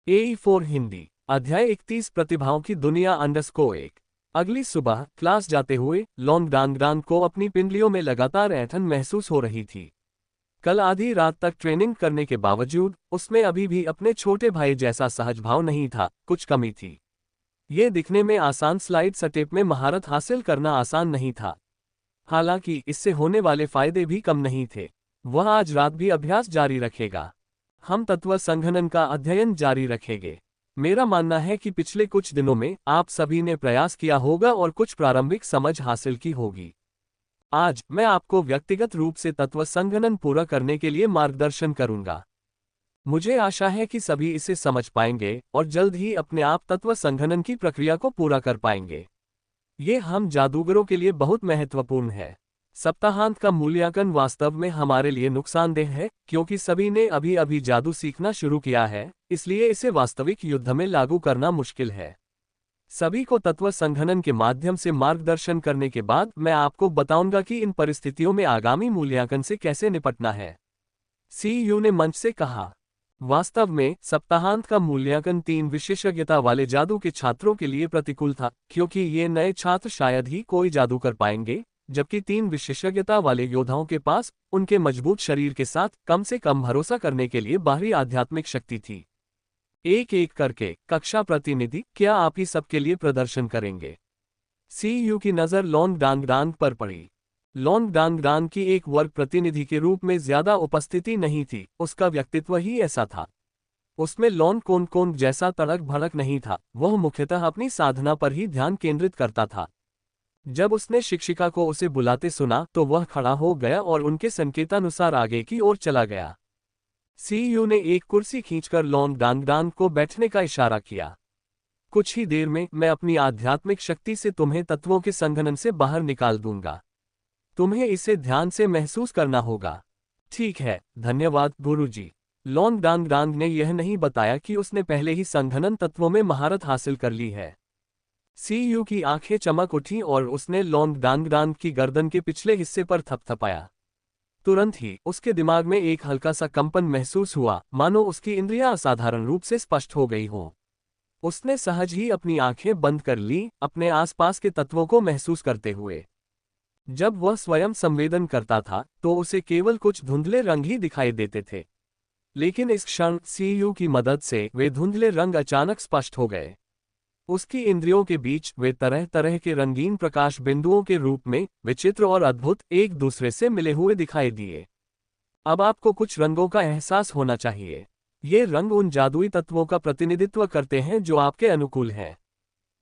AE4 Hindi अध्याय 31 प्रतिभाओं की दुनिया _1। अगली सुबह क्लास जाते हुए लॉन्ग डांग को अपनी पिंडलियों में लगातार ऐंठन महसूस हो रही थी। कल आधी रात तक ट्रेनिंग करने के बावजूद उसमें अभी भी अपने छोटे भाई जैसा सहज भाव नहीं था, कुछ कमी थी। ये दिखने में आसान स्लाइड स्टेप में महारत हासिल करना आसान नहीं था। हालांकि इससे होने वाले फायदे भी कम नहीं थे। वह आज रात भी अभ्यास जारी रखेगा। हम तत्व संघनन का अध्ययन जारी रखेंगे। मेरा मानना है कि पिछले कुछ दिनों में आप सभी ने प्रयास किया होगा और कुछ प्रारंभिक समझ हासिल की होगी। आज मैं आपको व्यक्तिगत रूप से तत्व संघनन पूरा करने के लिए मार्गदर्शन करूंगा। मुझे आशा है कि सभी इसे समझ पाएंगे और जल्द ही अपने आप तत्व संघनन की प्रक्रिया को पूरा कर पाएंगे। ये हम जादूगरों के लिए बहुत महत्वपूर्ण है। सप्ताहांत का मूल्यांकन वास्तव में हमारे लिए नुकसानदेह है, क्योंकि सभी ने अभी अभी जादू सीखना शुरू किया है, इसलिए इसे वास्तविक युद्ध में लागू करना मुश्किल है। सभी को तत्व संघनन के माध्यम से मार्गदर्शन करने के बाद मैं आपको बताऊंगा कि इन परिस्थितियों में आगामी मूल्यांकन से कैसे निपटना है, सीयू ने मंच से कहा। वास्तव में सप्ताहांत का मूल्यांकन 3 विशेषज्ञता वाले जादू के छात्रों के लिए प्रतिकूल था, क्योंकि ये नए छात्र शायद ही कोई जादू कर पाएंगे, जबकि 3 विशेषज्ञता वाले योद्धाओं के पास उनके मजबूत शरीर के साथ कम से कम भरोसा करने के लिए बाहरी आध्यात्मिक शक्ति थी। एक एक करके कक्षा प्रतिनिधि, क्या आप ही सबके लिए प्रदर्शन करेंगे? सीयू की नजर लॉन्ग डांग पर पड़ी। लॉन्ग डांग की एक वर्ग प्रतिनिधि के रूप में ज्यादा उपस्थिति नहीं थी, उसका व्यक्तित्व ही ऐसा था। उसमें लॉन्ग कोन जैसा तड़क भड़क नहीं था, वह मुख्यतः अपनी साधना पर ही ध्यान केंद्रित करता था। जब उसने शिक्षिका को उसे बुलाते सुना तो वह खड़ा हो गया और उनके संकेतानुसार आगे की ओर चला गया। सीयू ने एक कुर्सी खींचकर लॉन्ग डांग को बैठने का इशारा किया। कुछ ही देर में मैं अपनी आध्यात्मिक शक्ति से तुम्हें तत्वों के संघनन से बाहर निकाल दूंगा। तुम्हें इसे ध्यान से महसूस करना होगा। ठीक है, धन्यवाद गुरुजी। लॉन्ग डांग ने यह नहीं बताया कि उसने पहले ही संघनन तत्वों में महारत हासिल कर ली है। सीयू की आंखें चमक उठी और उसने लॉन्ग डांग की गर्दन के पिछले हिस्से पर थपथपाया। तुरंत ही उसके दिमाग में एक हल्का सा कंपन महसूस हुआ, मानो उसकी इंद्रियां असाधारण रूप से स्पष्ट हो गई हों। उसने सहज ही अपनी आंखें बंद कर ली, अपने आसपास के तत्वों को महसूस करते हुए। जब वह स्वयं संवेदन करता था तो उसे केवल कुछ धुंधले रंग ही दिखाई देते थे, लेकिन इस क्षण सीयू की मदद से वे धुंधले रंग अचानक स्पष्ट हो गए। उसकी इंद्रियों के बीच वे तरह तरह के रंगीन प्रकाश बिंदुओं के रूप में विचित्र और अद्भुत एक दूसरे से मिले हुए दिखाई दिए। अब आपको कुछ रंगों का एहसास होना चाहिए। ये रंग उन जादुई तत्वों का प्रतिनिधित्व करते हैं जो आपके अनुकूल हैं।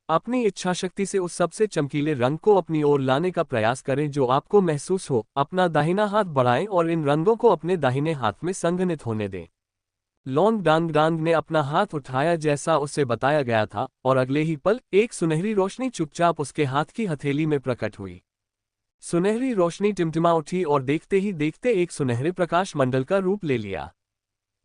अपनी इच्छाशक्ति से उस सबसे चमकीले रंग को अपनी ओर लाने का प्रयास करें जो आपको महसूस हो। अपना दाहिना हाथ बढ़ाएं और इन रंगों को अपने दाहिने हाथ में संघनित होने दें। लॉन्ग डांग ने अपना हाथ उठाया जैसा उसे बताया गया था, और अगले ही पल एक सुनहरी रोशनी चुपचाप उसके हाथ की हथेली में प्रकट हुई। सुनहरी रोशनी टिमटिमा उठी और देखते ही देखते एक सुनहरे प्रकाश मंडल का रूप ले लिया।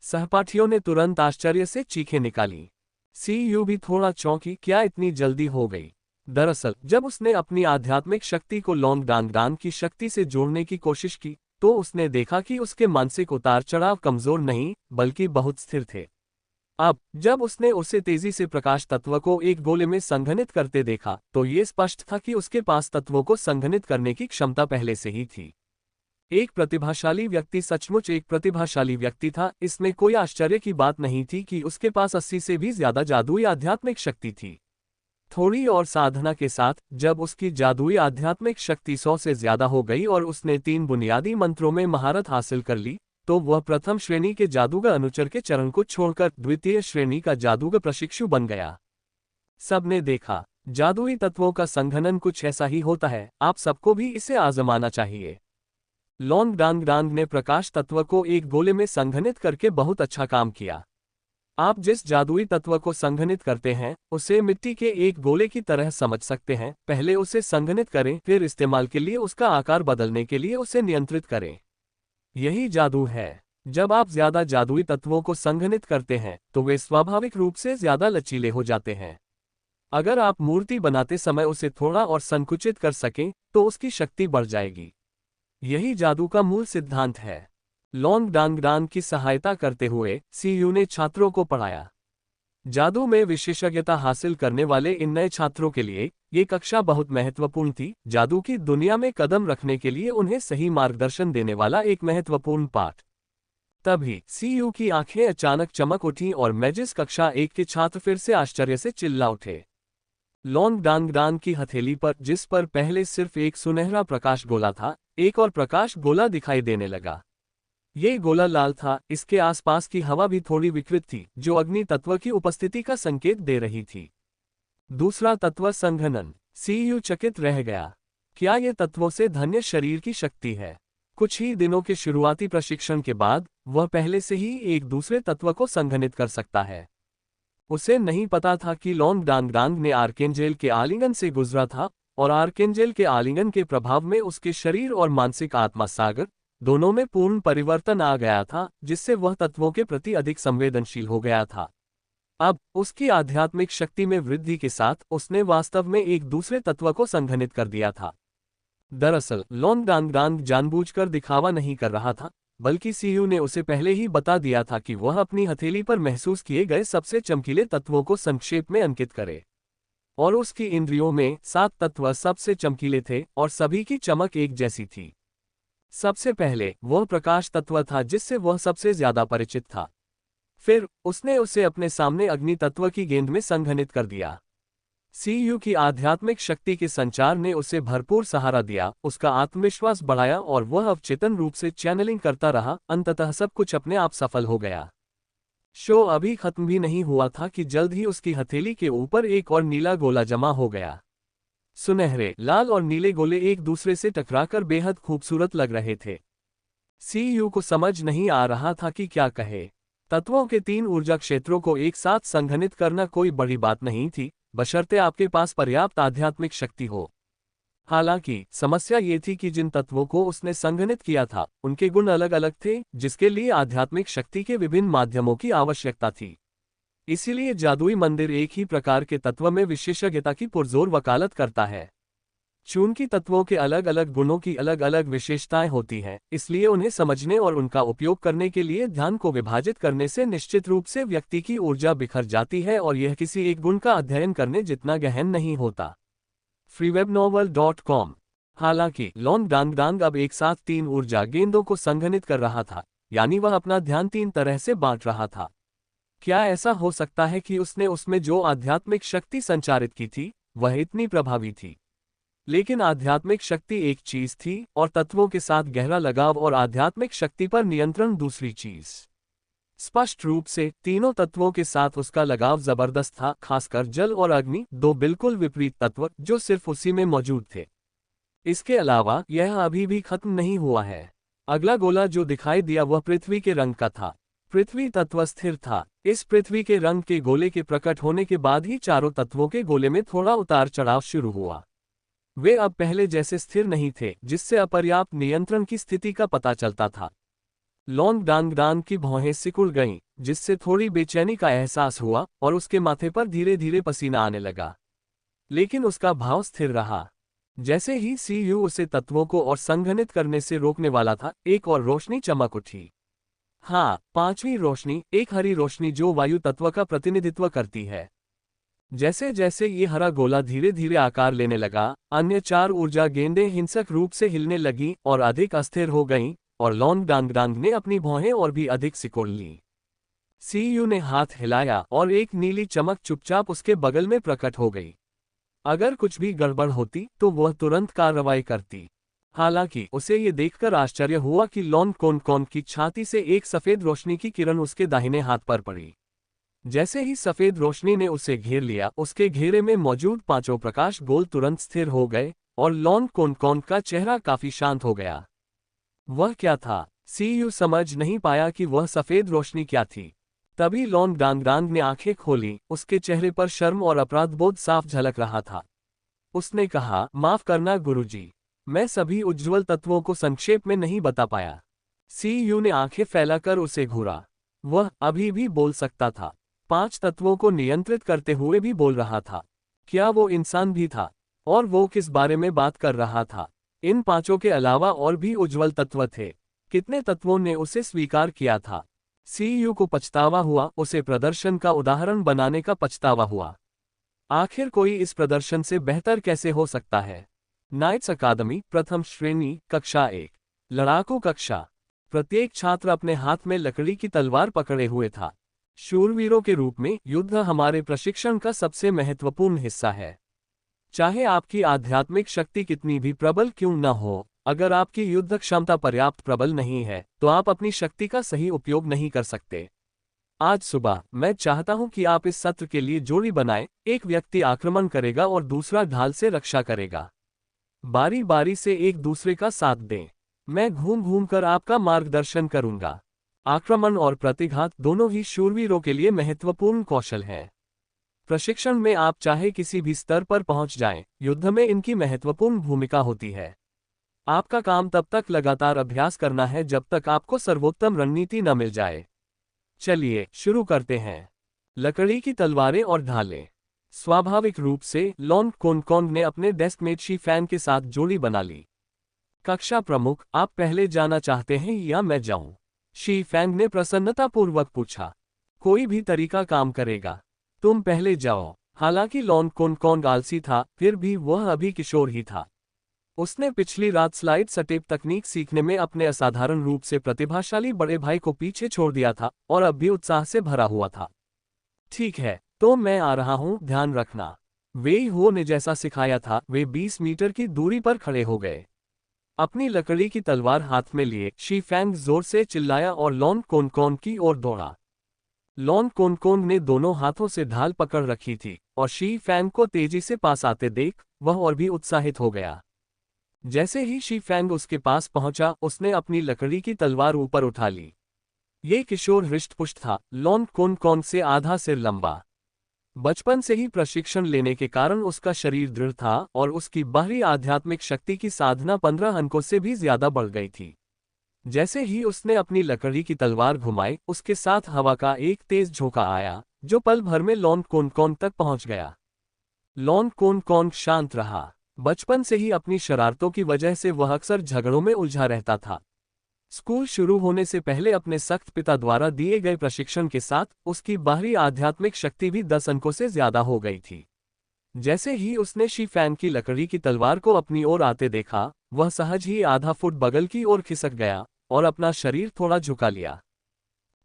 सहपाठियों ने तुरंत आश्चर्य से चीखें निकाली। सीयू भी थोड़ा चौंकी, क्या इतनी जल्दी हो गई? दरअसल जब उसने अपनी आध्यात्मिक शक्ति को लॉन्ग डांग की शक्ति से जोड़ने की कोशिश की तो उसने देखा कि उसके मानसिक उतार चढ़ाव कमजोर नहीं बल्कि बहुत स्थिर थे। अब जब उसने उसे तेजी से प्रकाश तत्व को एक गोले में संघनित करते देखा तो ये स्पष्ट था कि उसके पास तत्वों को संघनित करने की क्षमता पहले से ही थी। एक प्रतिभाशाली व्यक्ति सचमुच एक प्रतिभाशाली व्यक्ति था। इसमें कोई आश्चर्य की बात नहीं थी कि उसके पास 80 से भी ज्यादा जादुई आध्यात्मिक शक्ति थी। थोड़ी और साधना के साथ जब उसकी जादुई आध्यात्मिक शक्ति 100 से ज्यादा हो गई और उसने 3 बुनियादी मंत्रों में महारत हासिल कर ली, तो वह प्रथम श्रेणी के जादूगर अनुचर के चरण को छोड़कर द्वितीय श्रेणी का जादूगर प्रशिक्षु बन गया। सबने देखा, जादुई तत्वों का संघनन कुछ ऐसा ही होता है। आप सबको भी इसे आजमाना चाहिए। लॉन्ग डांग ने प्रकाश तत्व को एक गोले में संघनित करके बहुत अच्छा काम किया। आप जिस जादुई तत्व को संघनित करते हैं उसे मिट्टी के एक गोले की तरह समझ सकते हैं। पहले उसे संघनित करें, फिर इस्तेमाल के लिए उसका आकार बदलने के लिए उसे नियंत्रित करें। यही जादू है। जब आप ज्यादा जादुई तत्वों को संघनित करते हैं तो वे स्वाभाविक रूप से ज्यादा लचीले हो जाते हैं। अगर आप मूर्ति बनाते समय उसे थोड़ा और संकुचित कर सकें तो उसकी शक्ति बढ़ जाएगी। यही जादू का मूल सिद्धांत है। लॉन्ग डांग की सहायता करते हुए सीयू ने छात्रों को पढ़ाया। जादू में विशेषज्ञता हासिल करने वाले इन नए छात्रों के लिए ये कक्षा बहुत महत्वपूर्ण थी। जादू की दुनिया में कदम रखने के लिए उन्हें सही मार्गदर्शन देने वाला एक महत्वपूर्ण पाठ। तभी सीयू की आंखें अचानक चमक उठीं और मैजिस कक्षा 1 के छात्र फिर से आश्चर्य से चिल्ला उठे। लॉन्ग डांग डांग की हथेली पर, जिस पर पहले सिर्फ एक सुनहरा प्रकाश गोला था, एक और प्रकाश गोला दिखाई देने लगा। ये गोला लाल था। इसके आसपास की हवा भी थोड़ी विकृत थी, जो अग्नि तत्व की उपस्थिति का संकेत दे रही थी। दूसरा तत्व संघनन। सीयू चकित रह गया। क्या ये तत्वों से धन्य शरीर की शक्ति है? कुछ ही दिनों के शुरुआती प्रशिक्षण के बाद वह पहले से ही एक दूसरे तत्व को संघनित कर सकता है। उसे नहीं पता था कि लॉन्ग डांग डांग ने आर्केंजेल के आलिंगन से गुजरा था, और आर्केंजेल के आलिंगन के प्रभाव में उसके शरीर और मानसिक आत्मा सागर दोनों में पूर्ण परिवर्तन आ गया था, जिससे वह तत्वों के प्रति अधिक संवेदनशील हो गया था। अब उसकी आध्यात्मिक शक्ति में वृद्धि के साथ उसने वास्तव में एक दूसरे तत्व को संघनित कर दिया था। दरअसल लॉन्ग डांग डांग जानबूझकर दिखावा नहीं कर रहा था, बल्कि सीयू ने उसे पहले ही बता दिया था कि वह अपनी हथेली पर महसूस किए गए सबसे चमकीले तत्वों को संक्षेप में अंकित करे। और उसकी इंद्रियों में 7 तत्व सबसे चमकीले थे और सभी की चमक एक जैसी थी। सबसे पहले वह प्रकाश तत्व था जिससे वह सबसे ज्यादा परिचित था। फिर उसने उसे अपने सामने अग्नि तत्व की गेंद में संघनित कर दिया। सीयू की आध्यात्मिक शक्ति के संचार ने उसे भरपूर सहारा दिया, उसका आत्मविश्वास बढ़ाया और वह अवचेतन रूप से चैनलिंग करता रहा। अंततः सब कुछ अपने आप सफल हो गया। शो अभी खत्म भी नहीं हुआ था कि जल्द ही उसकी हथेली के ऊपर एक और नीला गोला जमा हो गया। सुनहरे, लाल और नीले गोले एक दूसरे से टकराकर बेहद खूबसूरत लग रहे थे। सीयू को समझ नहीं आ रहा था कि क्या कहे। तत्वों के 3 ऊर्जा क्षेत्रों को एक साथ संघनित करना कोई बड़ी बात नहीं थी, बशर्ते आपके पास पर्याप्त आध्यात्मिक शक्ति हो। हालांकि समस्या ये थी कि जिन तत्वों को उसने संघनित किया था, उनके गुण अलग अलग थे, जिसके लिए आध्यात्मिक शक्ति के विभिन्न माध्यमों की आवश्यकता थी। इसीलिए जादुई मंदिर एक ही प्रकार के तत्व में विशेषज्ञता की पुरजोर वकालत करता है। चूंकि तत्वों के अलग अलग गुणों की अलग अलग विशेषताएं होती हैं, इसलिए उन्हें समझने और उनका उपयोग करने के लिए ध्यान को विभाजित करने से निश्चित रूप से व्यक्ति की ऊर्जा बिखर जाती है और यह किसी एक गुण का अध्ययन करने जितना गहन नहीं होता। freewebnovel.com। हालांकि लॉन्ग डांग डांग अब एक साथ 3 ऊर्जा गेंदों को संघनित कर रहा था, यानी वह अपना ध्यान 3 तरह से बांट रहा था। क्या ऐसा हो सकता है कि उसने उसमें जो आध्यात्मिक शक्ति संचारित की थी वह इतनी प्रभावी थी? लेकिन आध्यात्मिक शक्ति एक चीज थी और तत्वों के साथ गहरा लगाव और आध्यात्मिक शक्ति पर नियंत्रण दूसरी चीज। स्पष्ट रूप से तीनों तत्वों के साथ उसका लगाव जबरदस्त था, खासकर जल और अग्नि, 2 बिल्कुल विपरीत तत्व जो सिर्फ उसी में मौजूद थे। इसके अलावा यह अभी भी खत्म नहीं हुआ है। अगला गोला जो दिखाई दिया वह पृथ्वी के रंग का था। पृथ्वी तत्व स्थिर था। इस पृथ्वी के रंग के गोले के प्रकट होने के बाद ही चारों तत्वों के गोले में थोड़ा उतार चढ़ाव शुरू हुआ। वे अब पहले जैसे स्थिर नहीं थे, जिससे अपर्याप्त नियंत्रण की स्थिति का पता चलता था। लॉन्ग डांग डांग की भौहें सिकुड़ गईं, जिससे थोड़ी बेचैनी का एहसास हुआ और उसके माथे पर धीरे धीरे पसीना आने लगा। लेकिन उसका भाव स्थिर रहा। जैसे ही सीयू उसे तत्वों को और संघनित करने से रोकने वाला था, एक और रोशनी चमक उठी। हाँ, 5वीं रोशनी, एक हरी रोशनी जो वायु तत्व का प्रतिनिधित्व करती है। जैसे जैसे ये हरा गोला धीरे धीरे आकार लेने लगा, अन्य 4 ऊर्जा गेंदें हिंसक रूप से हिलने लगीं और अधिक अस्थिर हो गईं, और लॉन्ग डांग डांग ने अपनी भौहें और भी अधिक सिकोड़ लीं। सीयू ने हाथ हिलाया और एक नीली चमक चुपचाप उसके बगल में प्रकट हो गई। अगर कुछ भी गड़बड़ होती तो वह तुरंत कार्रवाई करती। हालांकि उसे ये देखकर आश्चर्य हुआ कि लॉन्ग कोन की छाती से एक सफेद रोशनी की किरण उसके दाहिने हाथ पर पड़ी। जैसे ही सफेद रोशनी ने उसे घेर लिया, उसके घेरे में मौजूद 5 प्रकाश गोल तुरंत स्थिर हो गए और लॉन्ग कोन का चेहरा काफी शांत हो गया। वह क्या था? सीयू समझ नहीं पाया कि वह सफेद रोशनी क्या थी। तभी लॉन्ग डांग डांग ने आंखें खोली। उसके चेहरे पर शर्म और अपराधबोध साफ झलक रहा था। उसने कहा, माफ करना गुरुजी, मैं सभी उज्ज्वल तत्वों को संक्षेप में नहीं बता पाया। सीयू ने आंखें फैलाकर उसे घूरा। वह अभी भी बोल सकता था, 5 तत्वों को नियंत्रित करते हुए भी बोल रहा था। क्या वो इंसान भी था? और वो किस बारे में बात कर रहा था? इन 5 के अलावा और भी उज्ज्वल तत्व थे। कितने तत्वों ने उसे स्वीकार किया था? सीयू को पछतावा हुआ, उसे प्रदर्शन का उदाहरण बनाने का पछतावा हुआ। आखिर कोई इस प्रदर्शन से बेहतर कैसे हो सकता है। नाइट्स अकादमी, प्रथम श्रेणी, कक्षा 1। लड़ाकू कक्षा। प्रत्येक छात्र अपने हाथ में लकड़ी की तलवार पकड़े हुए था। शूरवीरों के रूप में युद्ध हमारे प्रशिक्षण का सबसे महत्वपूर्ण हिस्सा है। चाहे आपकी आध्यात्मिक शक्ति कितनी भी प्रबल क्यों न हो, अगर आपकी युद्ध क्षमता पर्याप्त प्रबल नहीं है तो आप अपनी शक्ति का सही उपयोग नहीं कर सकते। आज सुबह मैं चाहता हूं कि आप इस सत्र के लिए जोड़ी बनाएं। एक व्यक्ति आक्रमण करेगा और दूसरा ढाल से रक्षा करेगा। बारी बारी से एक दूसरे का साथ दें। मैं घूम घूम कर आपका मार्गदर्शन करूंगा। आक्रमण और प्रतिघात दोनों ही शूरवीरों के लिए महत्वपूर्ण कौशल हैं। प्रशिक्षण में आप चाहे किसी भी स्तर पर पहुंच जाएं, युद्ध में इनकी महत्वपूर्ण भूमिका होती है। आपका काम तब तक लगातार अभ्यास करना है जब तक आपको सर्वोत्तम रणनीति न मिल जाए। चलिए शुरू करते हैं। लकड़ी की तलवारें और ढालें। स्वाभाविक रूप से लॉन कोनकॉन्ग ने अपने डेस्कमेट शी फैंग के साथ जोड़ी बना ली। कक्षा प्रमुख, आप पहले जाना चाहते हैं या मैं जाऊं? शी फैंग ने प्रसन्नतापूर्वक पूछा। कोई भी तरीका काम करेगा, तुम पहले जाओ। हालांकि लॉन कोनकॉन्ग आलसी था, फिर भी वह अभी किशोर ही था। उसने पिछली रात स्लाइड स्टेप तकनीक सीखने में अपने असाधारण रूप से प्रतिभाशाली बड़े भाई को पीछे छोड़ दिया था और अब भी उत्साह से भरा हुआ था। ठीक है, तो मैं आ रहा हूं, ध्यान रखना। वेई हो ने जैसा सिखाया था, वे 20 मीटर की दूरी पर खड़े हो गए। अपनी लकड़ी की तलवार हाथ में लिए शी फैंग जोर से चिल्लाया और लॉन कोनकॉन्ग की ओर दौड़ा। लॉन कोनकॉन्ग ने दोनों हाथों से ढाल पकड़ रखी थी और शी फैंग को तेजी से पास आते देख वह और भी उत्साहित हो गया। जैसे ही शी फैंग उसके पास पहुंचा, उसने अपनी लकड़ी की तलवार ऊपर उठा ली। ये किशोर हृष्टपुष्ट था, लॉन कोनकॉन्ग से आधा सिर लंबा। बचपन से ही प्रशिक्षण लेने के कारण उसका शरीर दृढ़ था और उसकी बाहरी आध्यात्मिक शक्ति की साधना 15 अंकों से भी ज्यादा बढ़ गई थी। जैसे ही उसने अपनी लकड़ी की तलवार घुमाई, उसके साथ हवा का एक तेज झोंका आया जो पल भर में लॉन कोनकॉन्ग तक पहुंच गया। लॉन कोनकॉन्ग शांत रहा। बचपन से ही अपनी शरारतों की वजह से वह अक्सर झगड़ों में उलझा रहता था। स्कूल शुरू होने से पहले अपने सख्त पिता द्वारा दिए गए प्रशिक्षण के साथ उसकी बाहरी आध्यात्मिक शक्ति भी 10 अंकों से ज्यादा हो गई थी। जैसे ही उसने शी फैंग की लकड़ी की तलवार को अपनी ओर आते देखा, वह सहज ही आधा फुट बगल की ओर खिसक गया और अपना शरीर थोड़ा झुका लिया।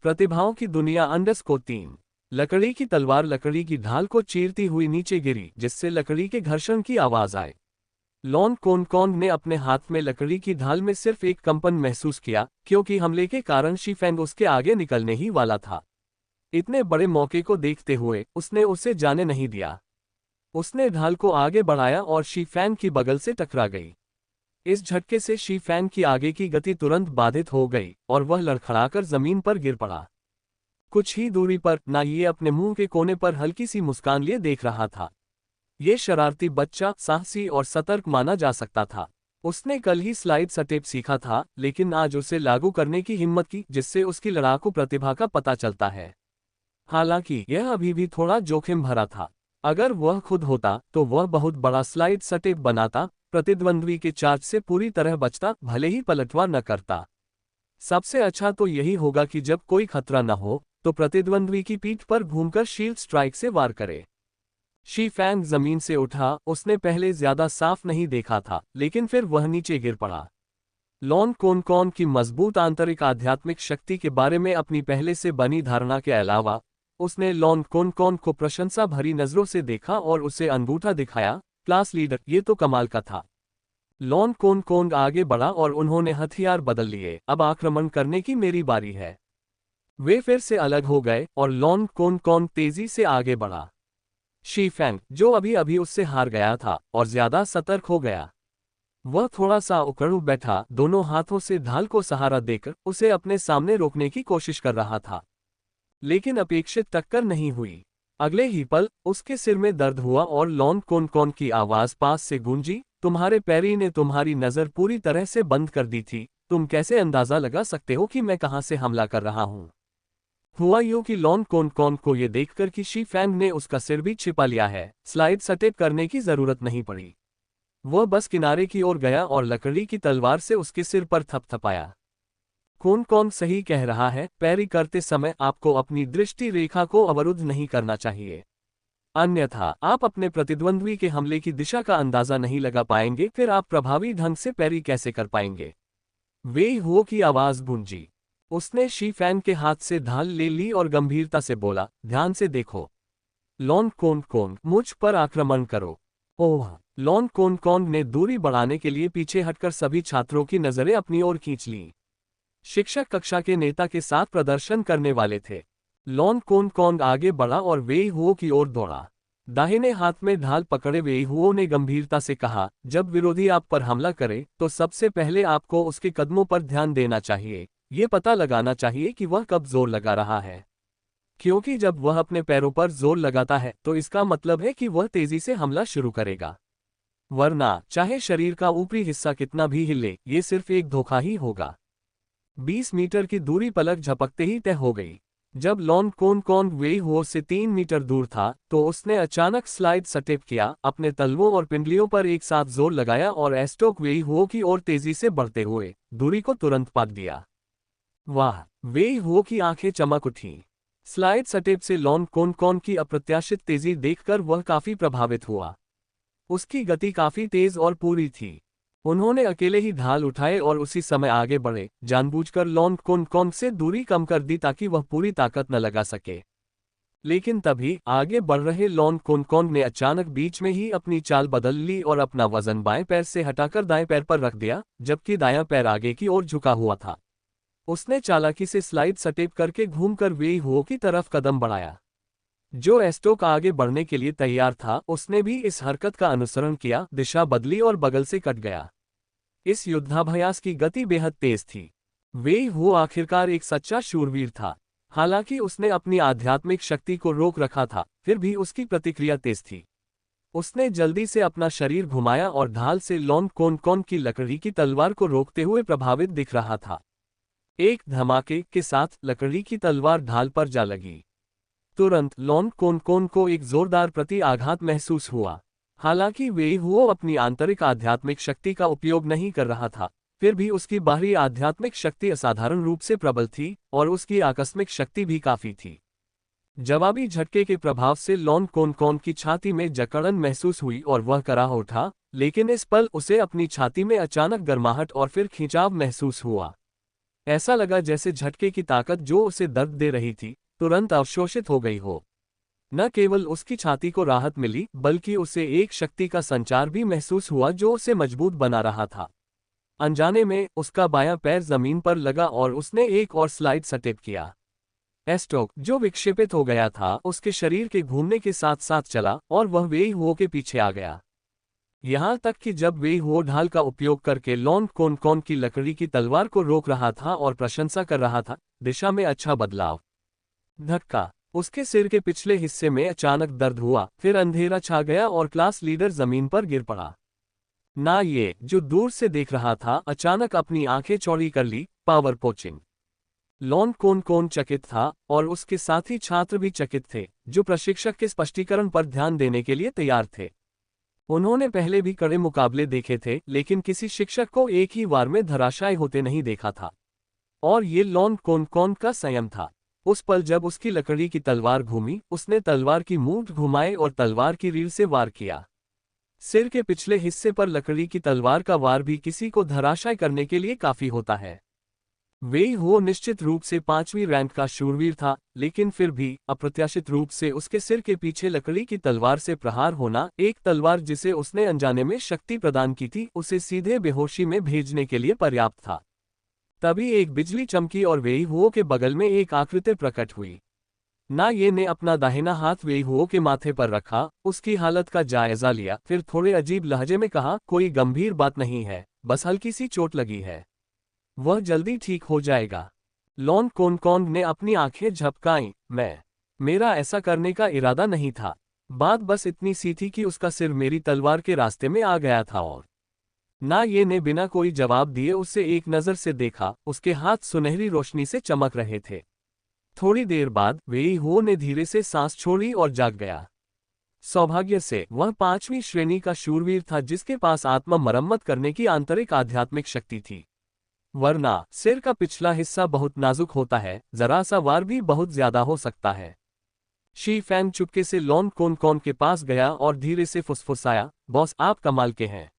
प्रतिभाओं की दुनिया _3। लकड़ी की तलवार लकड़ी की ढाल को चीरती हुई नीचे गिरी, जिससे लकड़ी के घर्षण की आवाज आई। लॉन कोनकॉन्ग ने अपने हाथ में लकड़ी की ढाल में सिर्फ एक कंपन महसूस किया, क्योंकि हमले के कारण शी फैंग उसके आगे निकलने ही वाला था। इतने बड़े मौके को देखते हुए उसने उसे जाने नहीं दिया। उसने ढाल को आगे बढ़ाया और शी फैंग की बगल से टकरा गई। इस झटके से शी फैंग की आगे की गति तुरंत बाधित हो गई और वह लड़खड़ाकर जमीन पर गिर पड़ा। कुछ ही दूरी पर ना ये अपने मुंह के कोने पर हल्की सी मुस्कान लिए देख रहा था। ये शरारती बच्चा साहसी और सतर्क माना जा सकता था। उसने कल ही स्लाइड स्टेप सीखा था, लेकिन आज उसे लागू करने की हिम्मत की, जिससे उसकी लड़ाकू प्रतिभा का पता चलता है। हालांकि यह अभी भी थोड़ा जोखिम भरा था। अगर वह खुद होता तो वह बहुत बड़ा स्लाइड स्टेप बनाता, प्रतिद्वंद्वी के चार्ज से पूरी तरह बचता, भले ही पलटवार न करता। सबसे अच्छा तो यही होगा कि जब कोई खतरा न हो तो प्रतिद्वंद्वी की पीठ पर घूमकर शील्ड स्ट्राइक से वार करे। शी फैंग जमीन से उठा। उसने पहले ज्यादा साफ नहीं देखा था, लेकिन फिर वह नीचे गिर पड़ा। लॉन कोनकॉन्ग की मजबूत आंतरिक आध्यात्मिक शक्ति के बारे में अपनी पहले से बनी धारणा के अलावा उसने लॉन कोनकॉन्ग को प्रशंसा भरी नजरों से देखा और उसे अंगूठा दिखाया। क्लास लीडर, ये तो कमाल का था। लॉन कोनकॉन्ग आगे बढ़ा और उन्होंने हथियार बदल लिए। अब आक्रमण करने की मेरी बारी है। वे फिर से अलग हो गए और लॉन कोनकॉन्ग तेजी से आगे बढ़ा। शी फैंग, जो अभी अभी उससे हार गया था, और ज्यादा सतर्क हो गया। वह थोड़ा सा उकड़ बैठा, दोनों हाथों से ढाल को सहारा देकर उसे अपने सामने रोकने की कोशिश कर रहा था। लेकिन अपेक्षित टक्कर नहीं हुई। अगले ही पल उसके सिर में दर्द हुआ और लॉन कोनकॉन्ग की आवाज पास से गूंजी, तुम्हारे पैरी ने तुम्हारी नजर पूरी तरह से बंद कर दी थी। तुम कैसे अंदाजा लगा सकते हो कि मैं कहां से हमला कर रहा हूं? हुआ यूं कि लॉन कोनकॉन्ग को यह देखकर कि शी फैंग ने उसका सिर भी छिपा लिया है, स्लाइड स्टेप करने की जरूरत नहीं पड़ी। वह बस किनारे की ओर गया और लकड़ी की तलवार से उसके सिर पर थपथपाया। कौन कौन सही कह रहा है? पैरी करते समय आपको अपनी दृष्टि रेखा को अवरुद्ध नहीं करना चाहिए, अन्यथा आप अपने प्रतिद्वंद्वी के हमले की दिशा का अंदाजा नहीं लगा पाएंगे। फिर आप प्रभावी ढंग से पैरी कैसे कर पाएंगे? वेई हुओ की आवाज गूंजी। उसने शी फैन के हाथ से ढाल ले ली और गंभीरता से बोला, ध्यान से देखो। लॉन कोन कोन, मुझ पर आक्रमण करो। ओह! लॉन कोन कोन ने दूरी बढ़ाने के लिए पीछे हटकर सभी छात्रों की नजरें अपनी ओर खींच लीं। शिक्षक कक्षा के नेता के साथ प्रदर्शन करने वाले थे। लॉन कोन कोन आगे बढ़ा और वेई हुओ की ओर दौड़ा। दाहिने हाथ में ढाल पकड़े वेई हुओ ने गंभीरता से कहा, जब विरोधी आप पर हमला करे तो सबसे पहले आपको उसके कदमों पर ध्यान देना चाहिए। ये पता लगाना चाहिए कि वह कब जोर लगा रहा है, क्योंकि जब वह अपने पैरों पर जोर लगाता है तो इसका मतलब है कि वह तेजी से हमला शुरू करेगा। वरना चाहे शरीर का ऊपरी हिस्सा कितना भी हिले, ये सिर्फ एक धोखा ही होगा। 20 मीटर की दूरी पलक झपकते ही तय हो गई। जब लॉन कोन कोन वेई हुओ से 3 मीटर दूर था तो उसने अचानक स्लाइड स्टेप किया, अपने तलवों और पिंडलियों पर एक साथ जोर लगाया और एस्टोक वेई हुओ की ओर तेजी से बढ़ते हुए दूरी को तुरंत पाट दिया। वाह! वेई हुओ की आंखें चमक उठीं। स्लाइड स्टेप से लॉन कोन कोन की अप्रत्याशित तेजी देखकर वह काफी प्रभावित हुआ। उसकी गति काफी तेज और पूरी थी। उन्होंने अकेले ही ढाल उठाए और उसी समय आगे बढ़े, जानबूझकर लॉन कोन कोन से दूरी कम कर दी ताकि वह पूरी ताकत न लगा सके। लेकिन तभी आगे बढ़ रहे लॉन कोन कोन ने अचानक बीच में ही अपनी चाल बदल ली और अपना वजन बाएं पैर से हटाकर दाएं पैर पर रख दिया, जबकि दायां पैर आगे की ओर झुका हुआ था। उसने चालाकी से स्लाइड स्टेप करके घूमकर वेई हुओ की तरफ कदम बढ़ाया। जो एस्टोक आगे बढ़ने के लिए तैयार था, उसने भी इस हरकत का अनुसरण किया, दिशा बदली और बगल से कट गया। इस युद्धाभ्यास की गति बेहद तेज थी। वेई हुओ आखिरकार एक सच्चा शूरवीर था। हालांकि उसने अपनी आध्यात्मिक शक्ति को रोक रखा था, फिर भी उसकी प्रतिक्रिया तेज थी। उसने जल्दी से अपना शरीर घुमाया और ढाल से लॉन कोन कोन की लकड़ी की तलवार को रोकते हुए प्रभावित दिख रहा था। एक धमाके के साथ लकड़ी की तलवार ढाल पर जा लगी। तुरंत लॉन कोन कोन को एक जोरदार प्रति आघात महसूस हुआ। हालांकि वेई हुओ अपनी आंतरिक आध्यात्मिक शक्ति का उपयोग नहीं कर रहा था, फिर भी उसकी बाहरी आध्यात्मिक शक्ति असाधारण रूप से प्रबल थी और उसकी आकस्मिक शक्ति भी काफी थी। जवाबी झटके के प्रभाव से लॉन कोन कोन की छाती में जकड़न महसूस हुई और वह कराह उठा, लेकिन इस पल उसे अपनी छाती में अचानक गर्माहट और फिर खिंचाव महसूस हुआ। ऐसा लगा जैसे झटके की ताकत जो उसे दर्द दे रही थी, तुरंत अवशोषित हो गई हो। न केवल उसकी छाती को राहत मिली, बल्कि उसे एक शक्ति का संचार भी महसूस हुआ जो उसे मजबूत बना रहा था। अनजाने में उसका बायां पैर जमीन पर लगा और उसने एक और स्लाइड स्टेप किया। एस्टोक, जो विक्षेपित हो गया था, उसके शरीर के घूमने के साथ साथ चला और वह वेई हुओ के पीछे आ गया। यहां तक कि जब वेई हुओ ढाल का उपयोग करके लॉन कोन कोन की लकड़ी की तलवार को रोक रहा था और प्रशंसा कर रहा था, दिशा में अच्छा बदलाव। धक्का! उसके सिर के पिछले हिस्से में अचानक दर्द हुआ, फिर अंधेरा छा गया और क्लास लीडर जमीन पर गिर पड़ा। ना ये, जो दूर से देख रहा था, अचानक अपनी आंखें चौड़ी कर ली, पावर पोचिंग। लॉन कोन कोन चकित था और उसके साथी छात्र भी चकित थे, जो प्रशिक्षक के स्पष्टीकरण पर ध्यान देने के लिए तैयार थे। उन्होंने पहले भी कड़े मुकाबले देखे थे, लेकिन किसी शिक्षक को एक ही वार में धराशायी होते नहीं देखा था। और ये लॉन कोन कोन का संयम था। उस पल जब उसकी लकड़ी की तलवार घूमी, उसने तलवार की मूठ घुमाई और तलवार की रीढ़ से वार किया। सिर के पिछले हिस्से पर लकड़ी की तलवार का वार भी किसी को धराशायी करने के लिए काफी होता है। वेई हुओ निश्चित रूप से 5वीं रैंक का शूरवीर था, लेकिन फिर भी अप्रत्याशित रूप से उसके सिर के पीछे लकड़ी की तलवार से प्रहार होना, एक तलवार जिसे उसने अनजाने में शक्ति प्रदान की थी, उसे सीधे बेहोशी में भेजने के लिए पर्याप्त था। तभी एक बिजली चमकी और वेई हुओ के बगल में एक आकृति प्रकट हुई। ना ये ने अपना दाहिना हाथ वेई हुओ के माथे पर रखा, उसकी हालत का जायजा लिया, फिर थोड़े अजीब लहजे में कहा, कोई गंभीर बात नहीं है, बस हल्की सी चोट लगी है, वह जल्दी ठीक हो जाएगा। लॉन कोन कोन ने अपनी आंखें झपकाईं। मेरा ऐसा करने का इरादा नहीं था। बात बस इतनी सी थी कि उसका सिर मेरी तलवार के रास्ते में आ गया था। और ना ये ने बिना कोई जवाब दिए उसे एक नजर से देखा, उसके हाथ सुनहरी रोशनी से चमक रहे थे। थोड़ी देर बाद वेई हुओ ने धीरे से सांस छोड़ी और जाग गया। सौभाग्य से वह 5वीं श्रेणी का शूरवीर था जिसके पास आत्म मरम्मत करने की आंतरिक आध्यात्मिक शक्ति थी। वरना सिर का पिछला हिस्सा बहुत नाजुक होता है, जरा सा वार भी बहुत ज्यादा हो सकता है। शी फैंग चुपके से लॉन कॉन कॉन के पास गया और धीरे से फुसफुसाया, बॉस आप कमाल के हैं।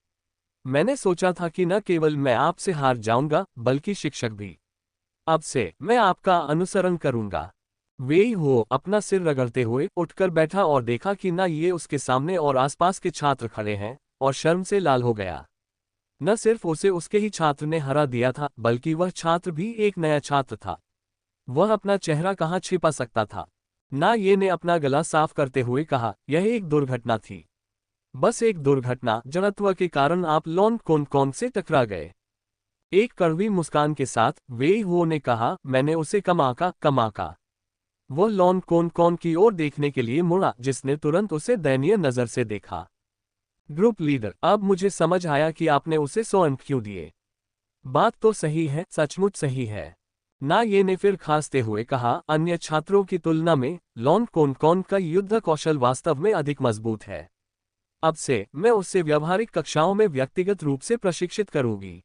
मैंने सोचा था कि न केवल मैं आपसे हार जाऊंगा बल्कि शिक्षक भी। अब से मैं आपका अनुसरण करूंगा। वेई हो अपना सिर रगड़ते हुए उठकर बैठा और देखा कि न ये उसके सामने और आसपास के छात्र खड़े हैं, और शर्म से लाल हो गया। न सिर्फ उसे उसके ही छात्र ने हरा दिया था, बल्कि वह छात्र भी एक नया छात्र था। वह अपना चेहरा कहाँ छिपा सकता था। ना ये ने अपना गला साफ करते हुए कहा, यह एक दुर्घटना थी। बस एक दुर्घटना, जड़त्व के कारण आप लॉन कॉन कॉन से टकरा गए। एक कड़वी मुस्कान के साथ वेई हो ने कहा, मैंने उसे कमाका। वह लॉन कॉन कॉन की ओर देखने के लिए मुड़ा, जिसने तुरंत उसे दयनीय नजर से देखा। ग्रुप लीडर, अब मुझे समझ आया कि आपने उसे 100 अंक क्यों दिए। बात तो सही है, सचमुच सही है। ना ये ने फिर खांसते हुए कहा, अन्य छात्रों की तुलना में लॉन कॉन कॉन का युद्ध कौशल वास्तव में अधिक मजबूत है। अब से मैं उससे व्यावहारिक कक्षाओं में व्यक्तिगत रूप से प्रशिक्षित करूंगी,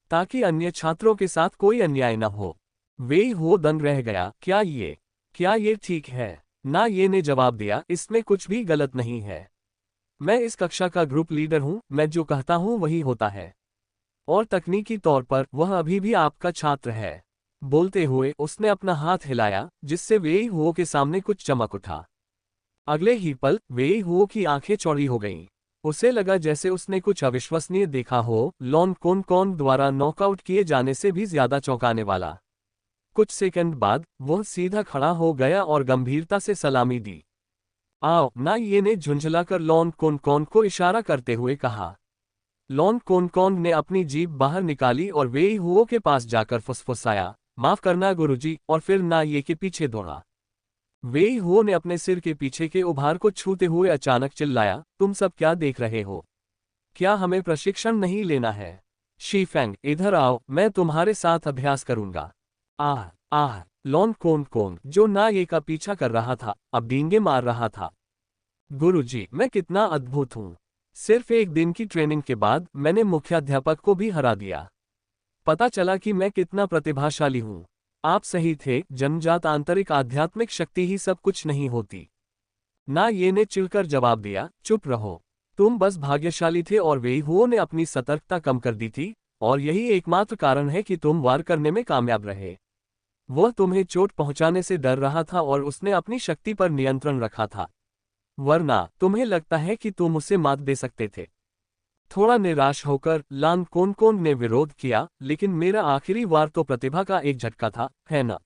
ताकि अन्य छात्रों के साथ कोई अन्याय न हो। वेई हो दंग रह गया, क्या ये ठीक है? ना ये ने जवाब दिया, इसमें कुछ भी गलत नहीं है। मैं इस कक्षा का ग्रुप लीडर हूं, मैं जो कहता हूं वही होता है। और तकनीकी तौर पर वह अभी भी आपका छात्र है। बोलते हुए उसने अपना हाथ हिलाया, जिससे वेई हो के सामने कुछ चमक उठा। अगले ही पल वेई हो की आंखें चौड़ी हो गईं। उसे लगा जैसे उसने कुछ अविश्वसनीय देखा हो, लॉन कॉन कॉन द्वारा नॉकआउट किए जाने से भी ज्यादा चौंकाने वाला। कुछ सेकंड बाद वह सीधा खड़ा हो गया और गंभीरता से सलामी दी। आओ, ना ये ने झुंझलाकर लॉन कॉन कॉन को इशारा करते हुए कहा। लॉन कॉन कॉन ने अपनी जीभ बाहर निकाली और वेई हुओ के पास जाकर फुसफुसाया, माफ करना गुरुजी, और फिर ना ये के पीछे दौड़ा। वेई हुओ ने अपने सिर के पीछे के उभार को छूते हुए अचानक चिल्लाया, तुम सब क्या देख रहे हो? क्या हमें प्रशिक्षण नहीं लेना है? शी-फैंग, इधर आओ, मैं तुम्हारे साथ अभ्यास करूंगा। आह आह, लॉन कॉन कॉन, जो ना ये का पीछा कर रहा था, अब डींगे मार रहा था। गुरुजी, मैं कितना अद्भुत हूँ। सिर्फ एक दिन की ट्रेनिंग के बाद मैंने मुख्याध्यापक को भी हरा दिया। पता चला कि मैं कितना प्रतिभाशाली हूँ। आप सही थे, जन्मजात आंतरिक आध्यात्मिक शक्ति ही सब कुछ नहीं होती। ना ये ने चिढ़कर जवाब दिया, चुप रहो। तुम बस भाग्यशाली थे और वेई हुओ ने अपनी सतर्कता कम कर दी थी, और यही एकमात्र कारण है कि तुम वार करने में कामयाब रहे। वह तुम्हें चोट पहुंचाने से डर रहा था और उसने अपनी शक्ति पर नियंत्रण रखा था। वरना तुम्हें लगता है कि तुम उसे मात दे सकते थे। थोड़ा निराश होकर लान कॉन कॉन ने विरोध किया, लेकिन मेरा आखिरी वार तो प्रतिभा का एक झटका था, है ना?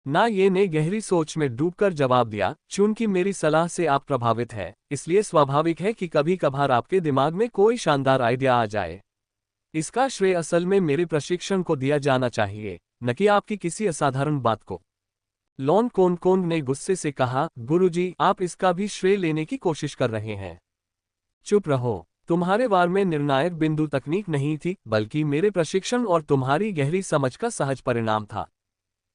ना ये ने गहरी सोच में डूबकर जवाब दिया, चूंकि मेरी सलाह से आप प्रभावित हैं, इसलिए स्वाभाविक है कि कभी कभार आपके दिमाग में कोई शानदार आइडिया आ जाए। इसका श्रेय असल में मेरे प्रशिक्षण को दिया जाना चाहिए, न कि आपकी किसी असाधारण बात को। लॉन कॉन कॉन ने गुस्से से कहा, गुरुजी, आप इसका भी श्रेय लेने की कोशिश कर रहे हैं। चुप रहो। तुम्हारे वार में निर्णायक बिंदु तकनीक नहीं थी, बल्कि मेरे प्रशिक्षण और तुम्हारी गहरी समझ का सहज परिणाम था।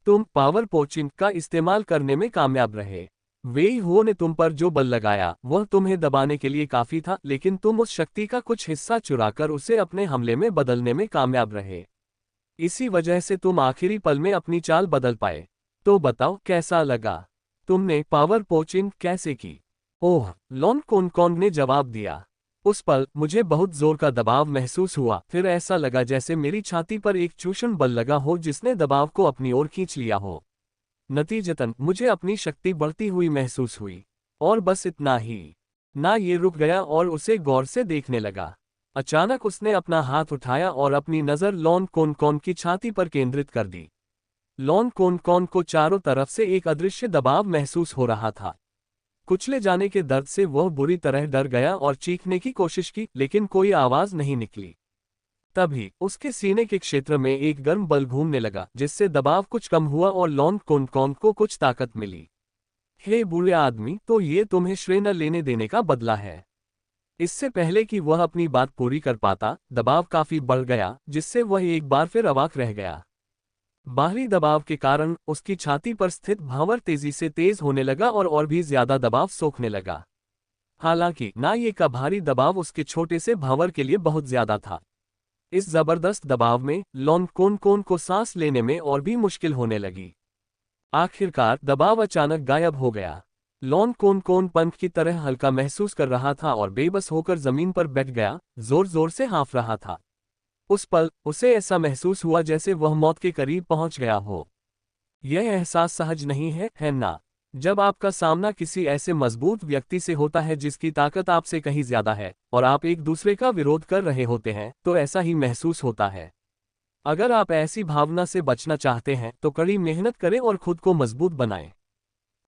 तुम पावर पोचिंग का इस्तेमाल करने में कामयाब रहे। वेई हुओ ने तुम पर जो बल लगाया वह तुम्हें दबाने के लिए काफी था, लेकिन तुम उस शक्ति का कुछ हिस्सा चुराकर उसे अपने हमले में बदलने में कामयाब रहे। इसी वजह से तुम आखिरी पल में अपनी चाल बदल पाए। तो बताओ, कैसा लगा? तुमने पावर पोचिंग कैसे की? ओह, लॉन कॉन कॉन ने जवाब दिया। उस पल मुझे बहुत जोर का दबाव महसूस हुआ, फिर ऐसा लगा जैसे मेरी छाती पर एक चूषण बल लगा हो जिसने दबाव को अपनी ओर खींच लिया हो। नतीजतन मुझे अपनी शक्ति बढ़ती हुई महसूस हुई। और बस इतना ही। ना ये रुक गया और उसे गौर से देखने लगा। अचानक उसने अपना हाथ उठाया और अपनी नज़र लॉन कॉन कॉन की छाती पर केंद्रित कर दी। लॉन कॉन कॉन को चारों तरफ से एक अदृश्य दबाव महसूस हो रहा था। कुचले जाने के दर्द से वह बुरी तरह डर गया और चीखने की कोशिश की, लेकिन कोई आवाज नहीं निकली। तभी उसके सीने के क्षेत्र में एक गर्म बल घूमने लगा, जिससे दबाव कुछ कम हुआ और लॉन कॉन कॉन को कुछ ताकत मिली। हे बुरे आदमी, तो ये तुम्हें श्रेय न लेने देने का बदला है। इससे पहले कि वह अपनी बात पूरी कर पाता, दबाव काफी बढ़ गया, जिससे वह एक बार फिर अवाक रह गया। बाहरी दबाव के कारण उसकी छाती पर स्थित भांवर तेजी से तेज होने लगा और भी ज्यादा दबाव सोखने लगा। हालांकि ना ये का भारी दबाव उसके छोटे से भांवर के लिए बहुत ज्यादा था। इस जबरदस्त दबाव में लॉन्ग कोन कोन को सांस लेने में और भी मुश्किल होने लगी। आखिरकार दबाव अचानक गायब हो गया। लॉन्ग कोन कोन पंख की तरह हल्का महसूस कर रहा था और बेबस होकर जमीन पर बैठ गया, जोर जोर से हाँफ रहा था। उस पल उसे ऐसा महसूस हुआ जैसे वह मौत के करीब पहुंच गया हो। यह एहसास सहज नहीं है ना? जब आपका सामना किसी ऐसे मजबूत व्यक्ति से होता है जिसकी ताकत आपसे कहीं ज्यादा है और आप एक दूसरे का विरोध कर रहे होते हैं, तो ऐसा ही महसूस होता है। अगर आप ऐसी भावना से बचना चाहते हैं तो कड़ी मेहनत करें और खुद को मजबूत बनाएं।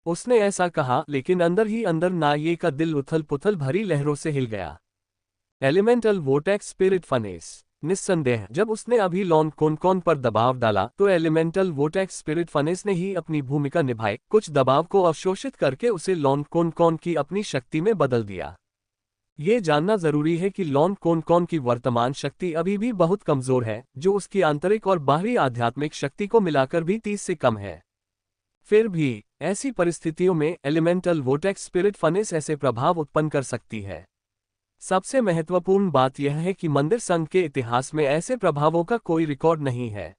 उसने ऐसा कहा, लेकिन अंदर ही अंदर नाये का दिल उथल पुथल भरी लहरों से हिल गया। Elemental vortex spirit furnace. निस्संदेह जब उसने अभी लॉन्ग कोनकोन पर दबाव डाला तो एलिमेंटल वोर्टेक्स स्पिरिट फनेस ने ही अपनी भूमिका निभाई, कुछ दबाव को अवशोषित करके उसे लॉन्ग कोनकोन की अपनी शक्ति में बदल दिया। ये जानना जरूरी है कि लॉन्ग कोनकोन की वर्तमान शक्ति अभी भी बहुत कमजोर है, जो उसकी आंतरिक और बाहरी आध्यात्मिक शक्ति को मिलाकर भी 30 से कम है। फिर भी ऐसी परिस्थितियों में एलिमेंटल वोर्टेक्स स्पिरिट फनेस ऐसे प्रभाव उत्पन्न कर सकती है। सबसे महत्वपूर्ण बात यह है कि मंदिर संघ के इतिहास में ऐसे प्रभावों का कोई रिकॉर्ड नहीं है।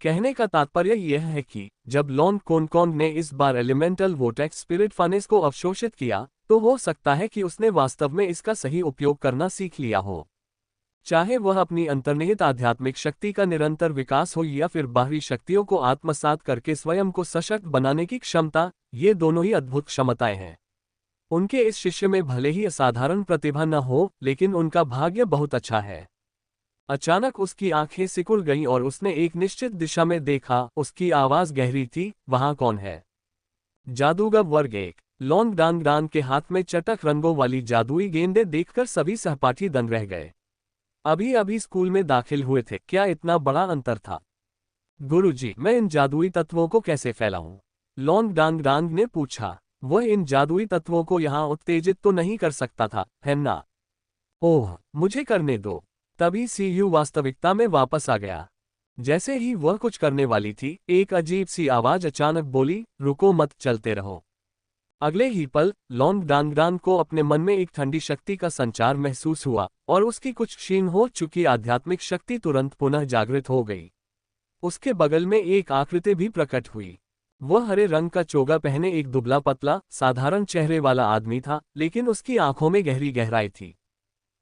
कहने का तात्पर्य यह है कि जब लॉन्ग कोनकोन ने इस बार एलिमेंटल वोर्टेक्स स्पिरिट फनेस को अवशोषित किया, तो हो सकता है कि उसने वास्तव में इसका सही उपयोग करना सीख लिया हो। चाहे वह अपनी अंतर्निहित आध्यात्मिक शक्ति का निरंतर विकास हो या फिर बाहरी शक्तियों को आत्मसात करके स्वयं को सशक्त बनाने की क्षमता, ये दोनों ही अद्भुत क्षमताएं हैं। उनके इस शिष्य में भले ही असाधारण प्रतिभा न हो, लेकिन उनका भाग्य बहुत अच्छा है। अचानक उसकी आंखें सिकुड़ गईं और उसने एक निश्चित दिशा में देखा। उसकी आवाज गहरी थी, वहां कौन है? जादूगर वर्ग 1। लॉन्ग डान के हाथ में चटक रंगों वाली जादुई गेंदें देखकर सभी सहपाठी दंग रह गए। अभी अभी स्कूल में दाखिल हुए थे, क्या इतना बड़ा अंतर था? गुरुजी, मैं इन जादुई तत्वों को कैसे फैलाऊं? लॉन्ग डांग ने पूछा। वह इन जादुई तत्वों को यहाँ उत्तेजित तो नहीं कर सकता था, है ना? ओह, मुझे करने दो। तभी सीयू वास्तविकता में वापस आ गया। जैसे ही वह कुछ करने वाली थी, एक अजीब सी आवाज अचानक बोली, रुको मत, चलते रहो। अगले ही पल लॉन्ग डांग को अपने मन में एक ठंडी शक्ति का संचार महसूस हुआ और उसकी कुछ क्षीण हो चुकी आध्यात्मिक शक्ति तुरंत पुनः जागृत हो गई। उसके बगल में एक आकृति भी प्रकट हुई। वह हरे रंग का चोगा पहने एक दुबला पतला साधारण चेहरे वाला आदमी था, लेकिन उसकी आंखों में गहरी गहराई थी,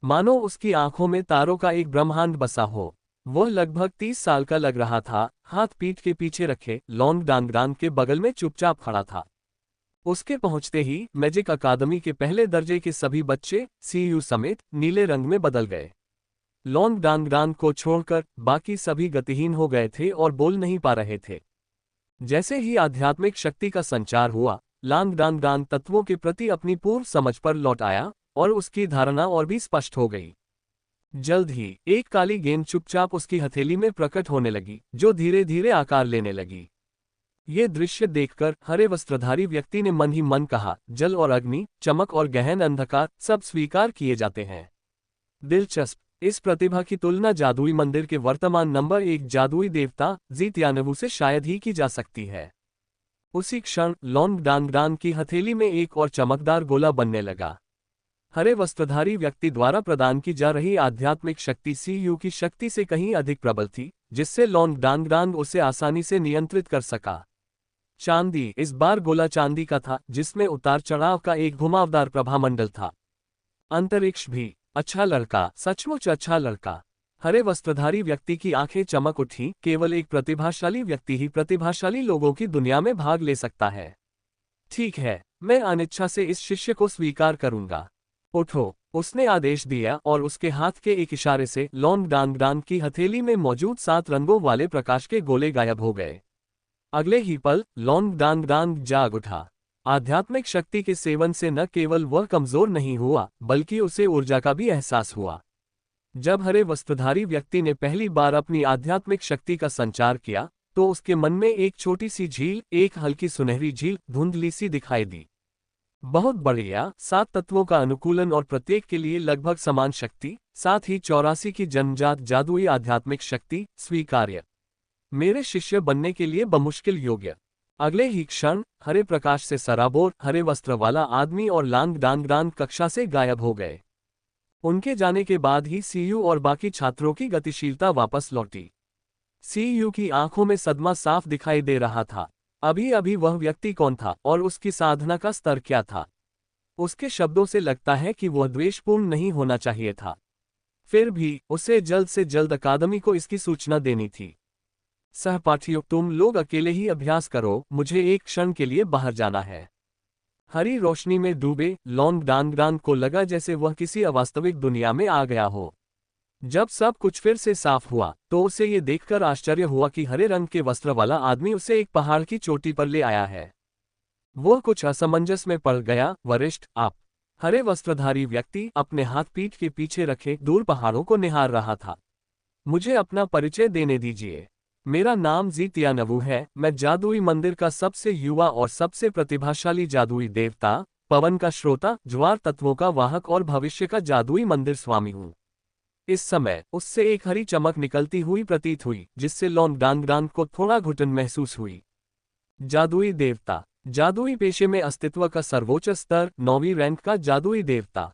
मानो उसकी आंखों में तारों का एक ब्रह्मांड बसा हो। वह लगभग 30 साल का लग रहा था, हाथ पीठ के पीछे रखे लॉन्ग डांग के बगल में चुपचाप खड़ा था। उसके पहुंचते ही मैजिक अकादमी के पहले दर्जे के सभी बच्चे सीयू समेत नीले रंग में बदल गए। लॉन्ग डांग को छोड़कर बाकी सभी गतिहीन हो गए थे और बोल नहीं पा रहे थे। जैसे ही आध्यात्मिक शक्ति का संचार हुआ, लॉन्ग डांग तत्वों के प्रति अपनी पूर्व समझ पर लौट आया और उसकी धारणा और भी स्पष्ट हो गई। जल्द ही एक काली गेंद चुपचाप उसकी हथेली में प्रकट होने लगी, जो धीरे धीरे आकार लेने लगी। ये दृश्य देखकर हरे वस्त्रधारी व्यक्ति ने मन ही मन कहा, जल और अग्नि, चमक और गहन अंधकार सब स्वीकार किए जाते हैं। दिलचस्प। इस प्रतिभा की तुलना जादुई मंदिर के वर्तमान नंबर 1 जादुई देवता ज़ीतियानवू से शायद ही की जा सकती है। उसी क्षण लॉन्ग डांग की हथेली में एक और चमकदार गोला बनने लगा। हरे वस्त्रधारी व्यक्ति द्वारा प्रदान की जा रही आध्यात्मिक शक्ति सीयू की शक्ति से कहीं अधिक प्रबल थी, जिससे लॉन्ग डांग उसे आसानी से नियंत्रित कर सका। चांदी। इस बार गोला चांदी का था, जिसमें उतार चढ़ाव का एक घुमावदार प्रभामंडल था। अंतरिक्ष भी। अच्छा लड़का, सचमुच अच्छा लड़का। हरे वस्त्रधारी व्यक्ति की आंखें चमक उठी। केवल एक प्रतिभाशाली व्यक्ति ही प्रतिभाशाली लोगों की दुनिया में भाग ले सकता है। ठीक है, मैं अनिच्छा से इस शिष्य को स्वीकार करूंगा। उठो, उसने आदेश दिया और उसके हाथ के एक इशारे से लॉन्ग डांग की हथेली में मौजूद 7 रंगों वाले प्रकाश के गोले गायब हो गए। अगले ही पल लॉन्ग डांग जाग उठा। आध्यात्मिक शक्ति के सेवन से न केवल वह कमजोर नहीं हुआ, बल्कि उसे ऊर्जा का भी एहसास हुआ। जब हरे वस्त्रधारी व्यक्ति ने पहली बार अपनी आध्यात्मिक शक्ति का संचार किया, तो उसके मन में एक छोटी सी झील, एक हल्की सुनहरी झील धुंधली सी दिखाई दी। बहुत बढ़िया, 7 तत्वों का अनुकूलन और प्रत्येक के लिए लगभग समान शक्ति, साथ ही 84 की जन्मजात जादुई आध्यात्मिक शक्ति स्वीकार्य। मेरे शिष्य बनने के लिए बमुश्किल योग्य। अगले ही क्षण हरे प्रकाश से सराबोर हरे वस्त्र वाला आदमी और लॉन्ग डांग कक्षा से गायब हो गए। उनके जाने के बाद ही सीयू और बाकी छात्रों की गतिशीलता वापस लौटी। सीयू की आंखों में सदमा साफ दिखाई दे रहा था। अभी अभी वह व्यक्ति कौन था और उसकी साधना का स्तर क्या था? उसके शब्दों से लगता है कि वह द्वेषपूर्ण नहीं होना चाहिए था। फिर भी उसे जल्द से जल्द अकादमी को इसकी सूचना देनी थी। सहपाठियों, तुम लोग अकेले ही अभ्यास करो, मुझे एक क्षण के लिए बाहर जाना है। हरी रोशनी में डूबे लॉन्ग डांगडांग को लगा जैसे वह किसी अवास्तविक दुनिया में आ गया हो। जब सब कुछ फिर से साफ हुआ तो उसे ये देखकर आश्चर्य हुआ कि हरे रंग के वस्त्र वाला आदमी उसे एक पहाड़ की चोटी पर ले आया है। वह कुछ असमंजस में पड़ गया। वरिष्ठ, आप? हरे वस्त्रधारी व्यक्ति अपने हाथ पीठ के पीछे रखे दूर पहाड़ों को निहार रहा था। मुझे अपना परिचय देने दीजिए। मेरा नाम जी तियानवु है। मैं जादुई मंदिर का सबसे युवा और सबसे प्रतिभाशाली जादुई देवता, पवन का श्रोता, ज्वार तत्वों का वाहक और भविष्य का जादुई मंदिर स्वामी हूँ। इस समय उससे एक हरी चमक निकलती हुई प्रतीत हुई, जिससे लॉन्ग डांगडांग को थोड़ा घुटन महसूस हुई। जादुई देवता, जादुई पेशे में अस्तित्व का सर्वोच्च स्तर, 9वीं रैंक का जादुई देवता।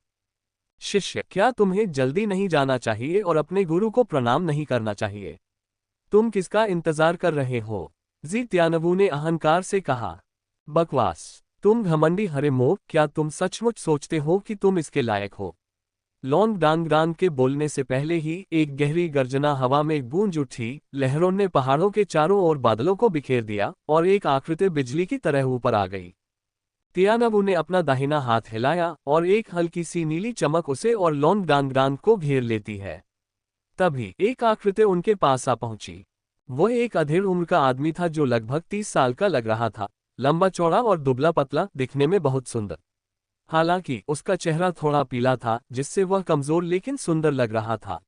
शिष्य, क्या तुम्हें जल्दी नहीं जाना चाहिए और अपने गुरु को प्रणाम नहीं करना चाहिए? तुम किसका इंतजार कर रहे हो? जी तियानवु ने अहंकार से कहा। बकवास, तुम घमंडी हरे मोह, क्या तुम सचमुच सोचते हो कि तुम इसके लायक हो? लॉन्ग डांगडांग के बोलने से पहले ही एक गहरी गर्जना हवा में गूंज उठी। लहरों ने पहाड़ों के चारों ओर बादलों को बिखेर दिया और एक आकृति बिजली की तरह ऊपर आ गई। तियानवु ने अपना दाहिना हाथ हिलाया और एक हल्की सी नीली चमक उसे और लॉन्ग डांगडांग को घेर लेती है। तभी एक आकृति उनके पास आ पहुंची। वह एक अधेड़ उम्र का आदमी था जो लगभग 30 साल का लग रहा था। लंबा चौड़ा और दुबला पतला, दिखने में बहुत सुंदर। हालांकि उसका चेहरा थोड़ा पीला था, जिससे वह कमजोर लेकिन सुंदर लग रहा था।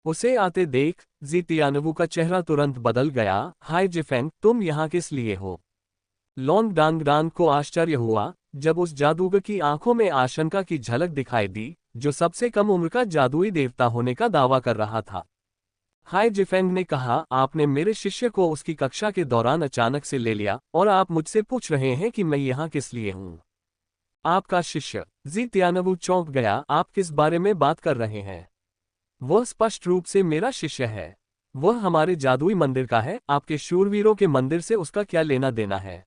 उसे आते देख जी तियानवु का चेहरा तुरंत बदल गया। हाय जिफेंग, तुम यहाँ किस लिए हो? लॉन्ग डांगडांग को आश्चर्य हुआ जब उस जादूगर की आंखों में आशंका की झलक दिखाई दी, जो सबसे कम उम्र का जादुई देवता होने का दावा कर रहा था। हाय जिफेंग ने कहा, आपने मेरे शिष्य को उसकी कक्षा के दौरान अचानक से ले लिया और आप मुझसे पूछ रहे हैं कि मैं यहाँ किस लिए हूँ? आपका शिष्य? जी तियानवु चौंक गया। आप किस बारे में बात कर रहे हैं? वह स्पष्ट रूप से मेरा शिष्य है। वह हमारे जादुई मंदिर का है। आपके शूरवीरों के मंदिर से उसका क्या लेना देना है?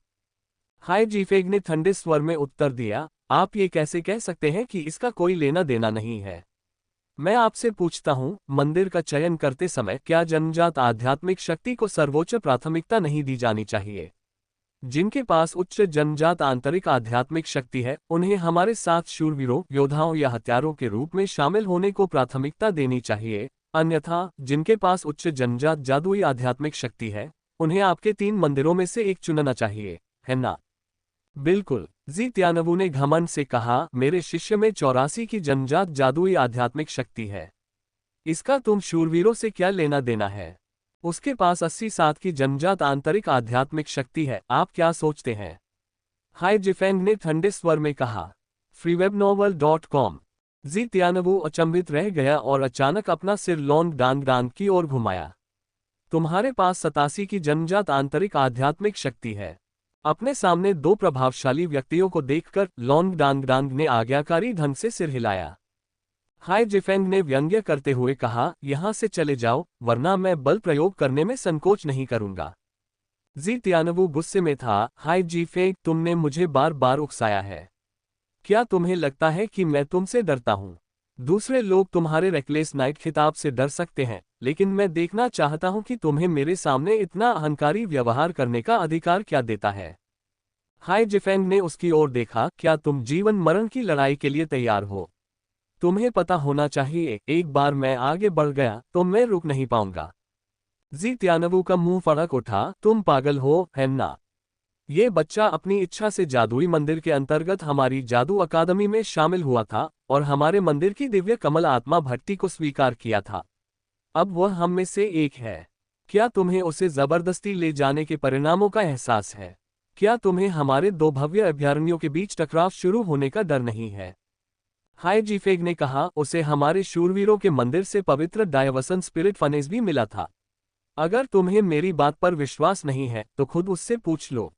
हाय जीफेग ने ठंडे स्वर में उत्तर दिया, आप ये कैसे कह सकते हैं कि इसका कोई लेना देना नहीं है? मैं आपसे पूछता हूँ, मंदिर का चयन करते समय क्या जन्मजात आध्यात्मिक शक्ति को सर्वोच्च प्राथमिकता नहीं दी जानी चाहिए? जिनके पास उच्च जन्मजात आंतरिक आध्यात्मिक शक्ति है, उन्हें हमारे साथ शूरवीरों, योद्धाओं या हत्यारों के रूप में शामिल होने को प्राथमिकता देनी चाहिए। अन्यथा जिनके पास उच्च जन्मजात जादुई आध्यात्मिक शक्ति है, उन्हें आपके 3 मंदिरों में से एक चुनना चाहिए, है ना? बिल्कुल, जी तियानवु ने घमंड से कहा, मेरे शिष्य में 84 की जन्मजात जादुई आध्यात्मिक शक्ति है। इसका तुम शूरवीरों से क्या लेना देना है? उसके पास 87 की जन्मजात आंतरिक आध्यात्मिक शक्ति है। आप क्या सोचते हैं? हाय जिफेंग ने ठंडे स्वर में कहा। freewebnovel.com। जी तियानवु अचंभित रह गया और अचानक अपना सिर लॉन्ग डांगडांग की ओर घुमाया। तुम्हारे पास 87 की जन्मजात आंतरिक आध्यात्मिक शक्ति है। अपने सामने 2 प्रभावशाली व्यक्तियों को देखकर लॉन्ग डांगडांग ने आज्ञाकारी ढंग से सिर हिलाया। हाय जिफेंग ने व्यंग्य करते हुए कहा, यहां से चले जाओ, वरना मैं बल प्रयोग करने में संकोच नहीं करूंगा। जी तियानवु गुस्से में था। हाय जीफेंग, तुमने मुझे बार बार उकसाया है। क्या तुम्हें लगता है कि मैं तुमसे डरता हूं? दूसरे लोग तुम्हारे रेकलेस नाइट खिताब से डर सकते हैं, लेकिन मैं देखना चाहता हूं कि तुम्हें मेरे सामने इतना अहंकारी व्यवहार करने का अधिकार क्या देता है। हाय जिफेंग ने उसकी ओर देखा। क्या तुम जीवन मरण की लड़ाई के लिए तैयार हो? तुम्हें पता होना चाहिए, एक बार मैं आगे बढ़ गया तो मैं रुक नहीं पाऊंगा। जी तियानवु का मुंह फड़क उठा। तुम पागल हो, है ना? ये बच्चा अपनी इच्छा से जादुई मंदिर के अंतर्गत हमारी जादू अकादमी में शामिल हुआ था और हमारे मंदिर की दिव्य कमल आत्मा भट्टी को स्वीकार किया था। अब वह हम में से एक है। क्या तुम्हें उसे जबरदस्ती ले जाने के परिणामों का एहसास है? क्या तुम्हें हमारे 2 भव्य अभयारण्यों के बीच टकराव शुरू होने का डर नहीं है? हाय जीफेग ने कहा, उसे हमारे शूरवीरों के मंदिर से पवित्र डायवसन स्पिरिट फनेस भी मिला था। अगर तुम्हें मेरी बात पर विश्वास नहीं है तो खुद उससे पूछ लो।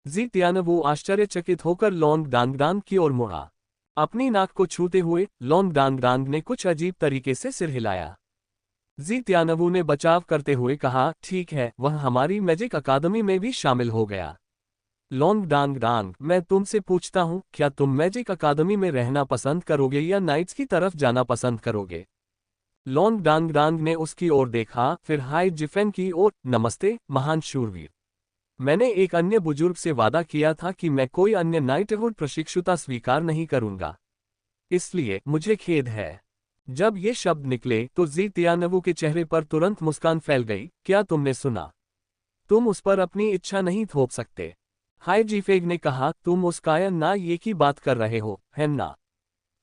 जी तियानवु आश्चर्यचकित होकर लॉन्ग डांगडांग की ओर मुड़ा। अपनी नाक को छूते हुए लोंगडांगडांग ने कुछ अजीब तरीके से सिर हिलाया। जी त्यानवू ने बचाव करते हुए कहा, ठीक है, वह हमारी मैजिक अकादमी में भी शामिल हो गया। लोंगडांगडांग, मैं तुमसे पूछता हूँ, क्या तुम मैजिक अकादमी में रहना पसंद करोगे या नाइट्स की तरफ जाना पसंद करोगे? लोंगडांगडांग ने उसकी ओर देखा, फिर हाई जिफेन की ओर। नमस्ते महान शूरवीर। मैंने एक अन्य बुजुर्ग से वादा किया था कि मैं कोई अन्य नाइटहुड प्रशिक्षुता स्वीकार नहीं करूंगा, इसलिए मुझे खेद है। जब ये शब्द निकले तो जी त्यानवू के चेहरे पर तुरंत मुस्कान फैल गई। क्या तुमने सुना? तुम उस पर अपनी इच्छा नहीं थोप सकते। हाई जीफेग ने कहा, तुम उस काया ना ये की बात कर रहे हो, है ना?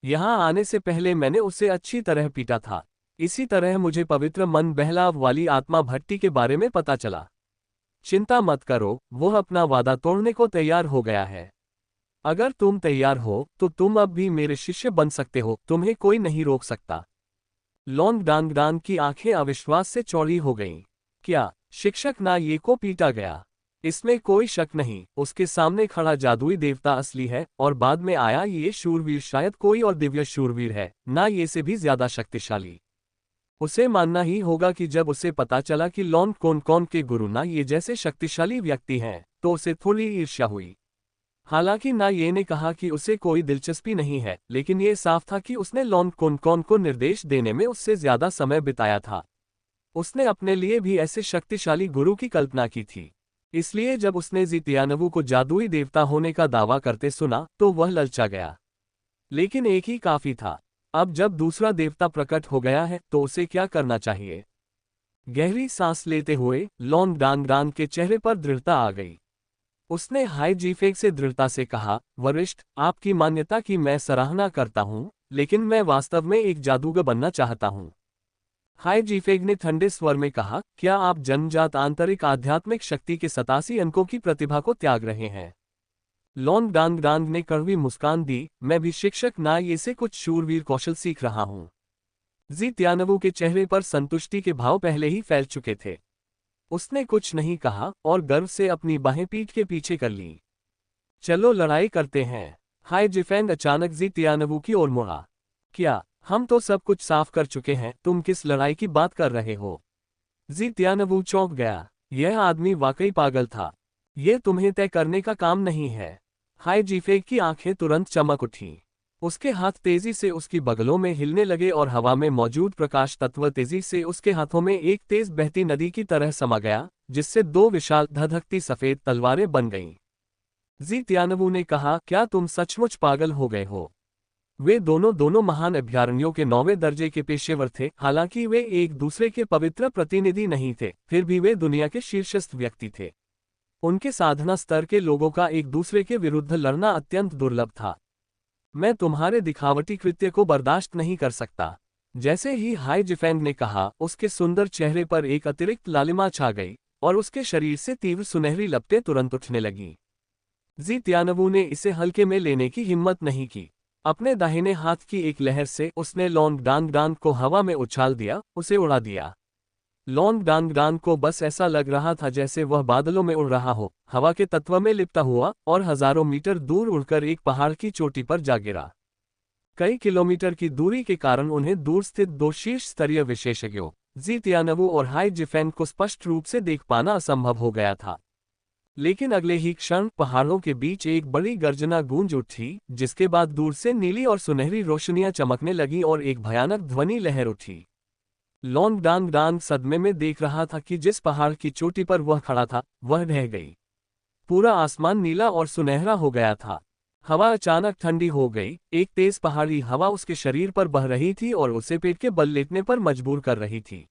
यहाँ आने से पहले मैंने उसे अच्छी तरह पीटा था। इसी तरह मुझे पवित्र मन बहलाव वाली आत्मा भट्टी के बारे में पता चला। चिंता मत करो, वह अपना वादा तोड़ने को तैयार हो गया है। अगर तुम तैयार हो तो तुम अब भी मेरे शिष्य बन सकते हो, तुम्हें कोई नहीं रोक सकता। लोंगडांगडांग की आंखें अविश्वास से चौड़ी हो गईं। क्या शिक्षक ना ये को पीटा गया? इसमें कोई शक नहीं, उसके सामने खड़ा जादुई देवता असली है और बाद में आया ये शूरवीर शायद कोई और दिव्य शूरवीर है, ना ये से भी ज्यादा शक्तिशाली। उसे मानना ही होगा कि जब उसे पता चला कि लॉन्ग कोन के गुरु ना ये जैसे शक्तिशाली व्यक्ति हैं, तो उसे थोड़ी ईर्ष्या हुई। हालांकि ना ये ने कहा कि उसे कोई दिलचस्पी नहीं है, लेकिन ये साफ था कि उसने लॉन्ग कोन को निर्देश देने में उससे ज्यादा समय बिताया था। उसने अपने लिए भी ऐसे शक्तिशाली गुरु की कल्पना की थी। इसलिए जब उसने जी त्यानवू को जादुई देवता होने का दावा करते सुना तो वह ललचा गया। लेकिन एक ही काफी था। अब जब दूसरा देवता प्रकट हो गया है तो उसे क्या करना चाहिए? गहरी सांस लेते हुए लोंगडांगडांग के चेहरे पर दृढ़ता आ गई। उसने हाई जीफेग से दृढ़ता से कहा, वरिष्ठ, आपकी मान्यता की मैं सराहना करता हूं, लेकिन मैं वास्तव में एक जादूगर बनना चाहता हूं। हाई जीफेग ने ठंडे स्वर में कहा, क्या आप जन्मजात आंतरिक आध्यात्मिक शक्ति के 87 अंकों की प्रतिभा को त्याग रहे हैं? लोंगडांगडांग ने कड़वी मुस्कान दी, मैं भी शिक्षक ना ये से कुछ शूरवीर कौशल सीख रहा हूं। जी त्यानवू के चेहरे पर संतुष्टि के भाव पहले ही फैल चुके थे। उसने कुछ नहीं कहा और गर्व से अपनी बाहें पीठ के पीछे कर ली। चलो लड़ाई करते हैं। हाई जिफेंग अचानक जी त्यानवू की ओर मुड़ा। क्या? हम तो सब कुछ साफ कर चुके हैं, तुम किस लड़ाई की बात कर रहे हो? जी त्यानवू चौंक गया। यह आदमी वाकई पागल था। यह तुम्हें तय करने का काम नहीं है। हाई जीफेग की आंखें तुरंत चमक उठीं। उसके हाथ तेजी से उसकी बगलों में हिलने लगे और हवा में मौजूद प्रकाश तत्व तेजी से उसके हाथों में एक तेज बहती नदी की तरह समा गया, जिससे दो विशाल धधकती सफेद तलवारें बन गईं। जी त्यानवू ने कहा, क्या तुम सचमुच पागल हो गए हो? वे दोनों महान अभ्यारण्यों के 9वें दर्जे के पेशेवर थे। हालांकि वे एक दूसरे के पवित्र प्रतिनिधि नहीं थे, फिर भी वे दुनिया के शीर्षस्थ व्यक्ति थे। उनके साधना स्तर के लोगों का एक दूसरे के विरुद्ध लड़ना अत्यंत दुर्लभ था। मैं तुम्हारे दिखावटी कृत्य को बर्दाश्त नहीं कर सकता। जैसे ही हाई जिफेंग ने कहा, उसके सुंदर चेहरे पर एक अतिरिक्त लालिमा छा गई और उसके शरीर से तीव्र सुनहरी लपटें तुरंत उठने लगीं। जी त्यानवू ने इसे हल्के में लेने की हिम्मत नहीं की। अपने दाहिने हाथ की एक लहर से उसने लोंगडांगडांग को हवा में उछाल दिया, उसे उड़ा दिया। लोंगडांगडांग को बस ऐसा लग रहा था जैसे वह बादलों में उड़ रहा हो, हवा के तत्व में लिपटा हुआ, और हजारों मीटर दूर उड़कर एक पहाड़ की चोटी पर जा गिरा। कई किलोमीटर की दूरी के कारण उन्हें दूर स्थित दो शीर्ष स्तरीय विशेषज्ञों जी त्यानवू और हाई जिफेंग को स्पष्ट रूप से देख पाना असंभव हो गया था। लेकिन अगले ही क्षण पहाड़ों के बीच एक बड़ी गर्जना गूंज उठी, जिसके बाद दूर से नीली और सुनहरी रोशनियां चमकने लगीं और एक भयानक ध्वनि लहर उठी। लोंगडांगडांग सदमे में देख रहा था कि जिस पहाड़ की चोटी पर वह खड़ा था, वह ढह गई। पूरा आसमान नीला और सुनहरा हो गया था। हवा अचानक ठंडी हो गई, एक तेज पहाड़ी हवा उसके शरीर पर बह रही थी और उसे पेट के बल लेटने पर मजबूर कर रही थी।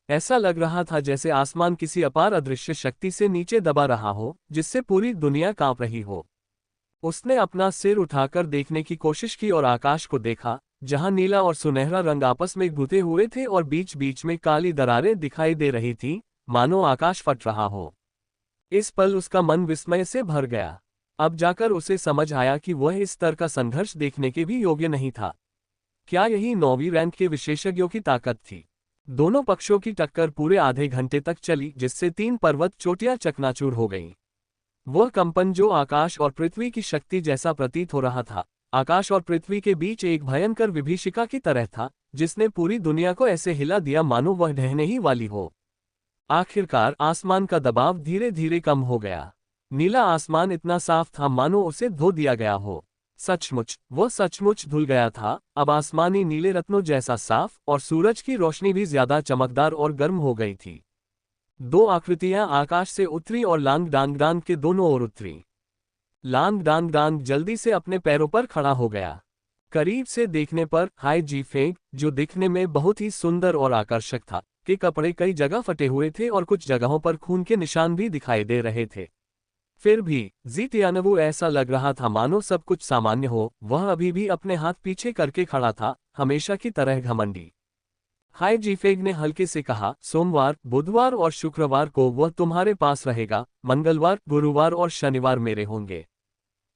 ऐसा लग रहा था जैसे आसमान किसी अपार अदृश्य शक्ति से नीचे दबा रहा हो, जिससे पूरी दुनिया कांप रही हो। उसने अपना सिर उठाकर देखने की कोशिश की और आकाश को देखा, जहां नीला और सुनहरा रंग आपस में गुथे हुए थे और बीच बीच में काली दरारें दिखाई दे रही थीं, मानो आकाश फट रहा हो। इस पल उसका मन विस्मय से भर गया। अब जाकर उसे समझ आया कि वह इस स्तर का संघर्ष देखने के भी योग्य नहीं था। क्या यही 9वीं रैंक के विशेषज्ञों की ताकत थी? दोनों पक्षों की टक्कर पूरे आधे घंटे तक चली, जिससे 3 पर्वत चोटियां चकनाचूर हो गईं। वह कंपन जो आकाश और पृथ्वी की शक्ति जैसा प्रतीत हो रहा था, आकाश और पृथ्वी के बीच एक भयंकर विभीषिका की तरह था, जिसने पूरी दुनिया को ऐसे हिला दिया मानो वह ढहने ही वाली हो। आखिरकार आसमान का दबाव धीरे धीरे कम हो गया। नीला आसमान इतना साफ था मानो उसे धो दिया गया हो। सचमुच, वह सचमुच धुल गया था। अब आसमानी नीले रत्नों जैसा साफ, और सूरज की रोशनी भी ज्यादा चमकदार और गर्म हो गई थी। दो आकृतियां आकाश से उतरी और लांग डांग डांग के दोनों ओर उतरी। लांग डांग डांग जल्दी से अपने पैरों पर खड़ा हो गया। करीब से देखने पर हाई जी फेंग, जो दिखने में बहुत ही सुंदर और आकर्षक था, के कपड़े कई जगह फटे हुए थे और कुछ जगहों पर खून के निशान भी दिखाई दे रहे थे। फिर भी जी तियानवु ऐसा लग रहा था मानो सब कुछ सामान्य हो। वह अभी भी अपने हाथ पीछे करके खड़ा था, हमेशा की तरह घमंडी। हाई जीफेग ने हल्के से कहा, सोमवार, बुधवार और शुक्रवार को वह तुम्हारे पास रहेगा, मंगलवार, गुरुवार और शनिवार मेरे होंगे।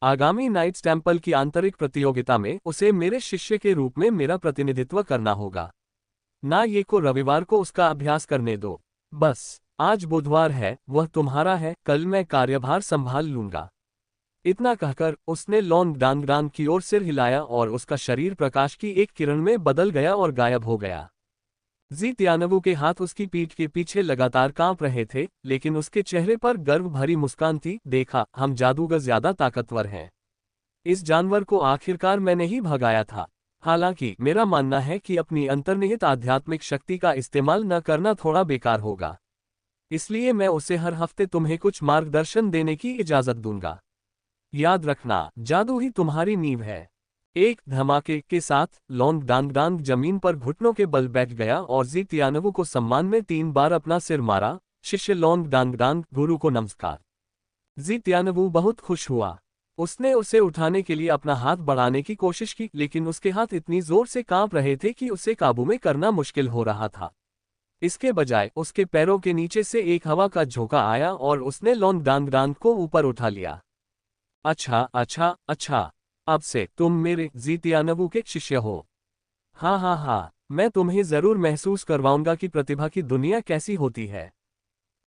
आगामी नाइट्स टेम्पल की आंतरिक प्रतियोगिता में उसे मेरे शिष्य के रूप में मेरा प्रतिनिधित्व करना होगा। ना ये को रविवार को उसका अभ्यास करने दो। बस, आज बुधवार है, वह तुम्हारा है, कल मैं कार्यभार संभाल लूंगा। इतना कहकर उसने लॉन्ग डांग डांग की ओर सिर हिलाया और उसका शरीर प्रकाश की एक किरण में बदल गया और गायब हो गया। जी तियानवु के हाथ उसकी पीठ के पीछे लगातार कांप रहे थे, लेकिन उसके चेहरे पर गर्व भरी मुस्कान थी। देखा, हम जादूगर ज्यादा ताकतवर हैं। इस जानवर को आखिरकार मैंने ही भगाया था। हालांकि मेरा मानना है कि अपनी अंतर्निहित आध्यात्मिक शक्ति का इस्तेमाल न करना थोड़ा बेकार होगा। इसलिए मैं उसे हर हफ्ते तुम्हें कुछ मार्गदर्शन देने की इजाजत दूंगा। याद रखना, जादू ही तुम्हारी नींव है। एक धमाके के साथ लॉन्ग डांग डांग जमीन पर घुटनों के बल बैठ गया और जी तियानवु को सम्मान में 3 बार अपना सिर मारा। शिष्य लॉन्ग डांग डांग, गुरु को नमस्कार। जी तियानवु बहुत खुश हुआ। उसने उसे उठाने के लिए अपना हाथ बढ़ाने की कोशिश की, लेकिन उसके हाथ इतनी जोर से कांप रहे थे कि उसे काबू में करना मुश्किल हो रहा था। इसके बजाय उसके पैरों के नीचे से एक हवा का झोंका आया और उसने लॉन्ग डांग डांग को ऊपर उठा लिया। अच्छा अच्छा अच्छा, अब से तुम मेरे जी तियानवु के शिष्य हो। हाँ हाँ हाँ, मैं तुम्हें जरूर महसूस करवाऊंगा कि प्रतिभा की दुनिया कैसी होती है।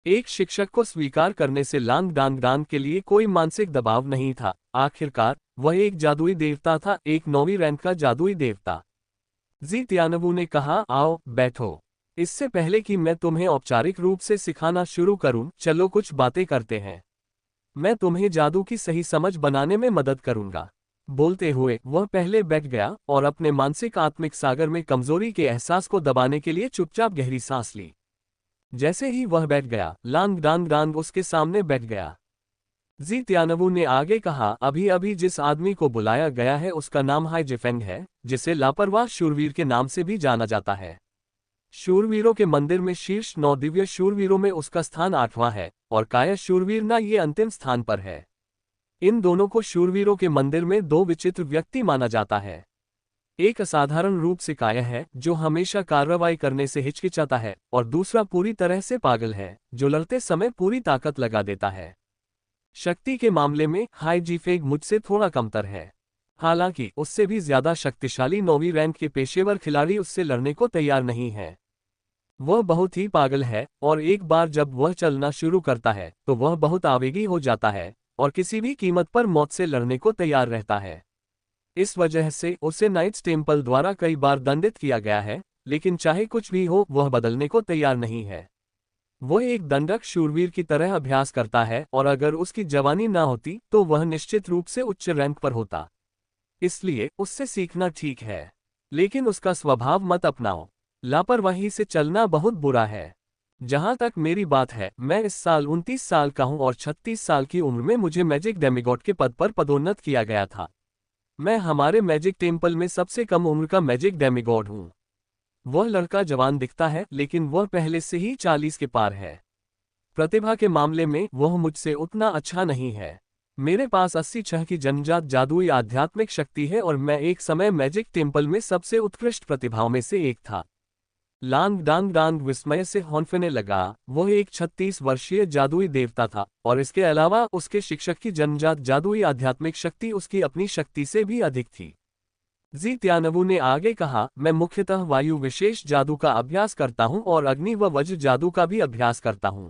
एक शिक्षक को स्वीकार करने से लांग डांग डांग के लिए कोई मानसिक दबाव नहीं था। आखिरकार वह एक जादुई देवता था, एक 9वीं रैंक का जादुई देवता। जी तियानवु ने कहा, आओ बैठो। इससे पहले कि मैं तुम्हें औपचारिक रूप से सिखाना शुरू करूं, चलो कुछ बातें करते हैं। मैं तुम्हें जादू की सही समझ बनाने में मदद करूंगा। बोलते हुए वह पहले बैठ गया और अपने मानसिक आत्मिक सागर में कमजोरी के एहसास को दबाने के लिए चुपचाप गहरी सांस ली। जैसे ही वह बैठ गया, लांग डांग डांग उसके सामने बैठ गया। जी तियानवु ने आगे कहा, अभी अभी जिस आदमी को बुलाया गया है उसका नाम हाई जिफेंग है, जिसे लापरवाह शूरवीर के नाम से भी जाना जाता है। शूरवीरों के मंदिर में शीर्ष 9 दिव्य शूरवीरों में उसका स्थान 8वां है, और काया शूरवीर ना ये अंतिम स्थान पर है। इन दोनों को शूरवीरों के मंदिर में 2 विचित्र व्यक्ति माना जाता है। एक असाधारण रूप से काया है, जो हमेशा कार्रवाई करने से हिचकिचाता है, और दूसरा पूरी तरह से पागल है, जो लड़ते समय पूरी ताकत लगा देता है। शक्ति के मामले में हाई जीफेग मुझसे थोड़ा कमतर है। हालांकि उससे भी ज्यादा शक्तिशाली 9वीं रैंक के पेशेवर खिलाड़ी उससे लड़ने को तैयार नहीं है। वह बहुत ही पागल है, और एक बार जब वह चलना शुरू करता है तो वह बहुत आवेगी हो जाता है और किसी भी कीमत पर मौत से लड़ने को तैयार रहता है। इस वजह से उसे नाइट्स टेम्पल द्वारा कई बार दंडित किया गया है, लेकिन चाहे कुछ भी हो वह बदलने को तैयार नहीं है। वह एक दंडक शूरवीर की तरह अभ्यास करता है, और अगर उसकी जवानी ना होती तो वह निश्चित रूप से उच्च रैंक पर होता। इसलिए उससे सीखना ठीक है, लेकिन उसका स्वभाव मत अपनाओ। लापरवाही से चलना बहुत बुरा है। जहां तक मेरी बात है, मैं इस साल 29 साल का हूं और 36 साल की उम्र में मुझे मैजिक डेमिगॉड के पद पर पदोन्नत किया गया था। मैं हमारे मैजिक टेम्पल में सबसे कम उम्र का मैजिक डेमिगॉड हूं। वह लड़का जवान दिखता है, लेकिन वह पहले से ही 40 के पार है। प्रतिभा के मामले में वह मुझसे उतना अच्छा नहीं है। मेरे पास 86 की जन्मजात जादुई आध्यात्मिक शक्ति है, और मैं एक समय मैजिक टेम्पल में सबसे उत्कृष्ट प्रतिभाओं में से एक था। लांग डांग डांग विस्मय से हौंफने लगा। वह एक 36 वर्षीय जादुई देवता था, और इसके अलावा उसके शिक्षक की जन्मजात जादुई आध्यात्मिक शक्ति उसकी अपनी शक्ति से भी अधिक थी। जी तियानवु ने आगे कहा, मैं मुख्यतः वायु विशेष जादू का अभ्यास करता हूं और अग्नि व वज्र जादू का भी अभ्यास करता हूं।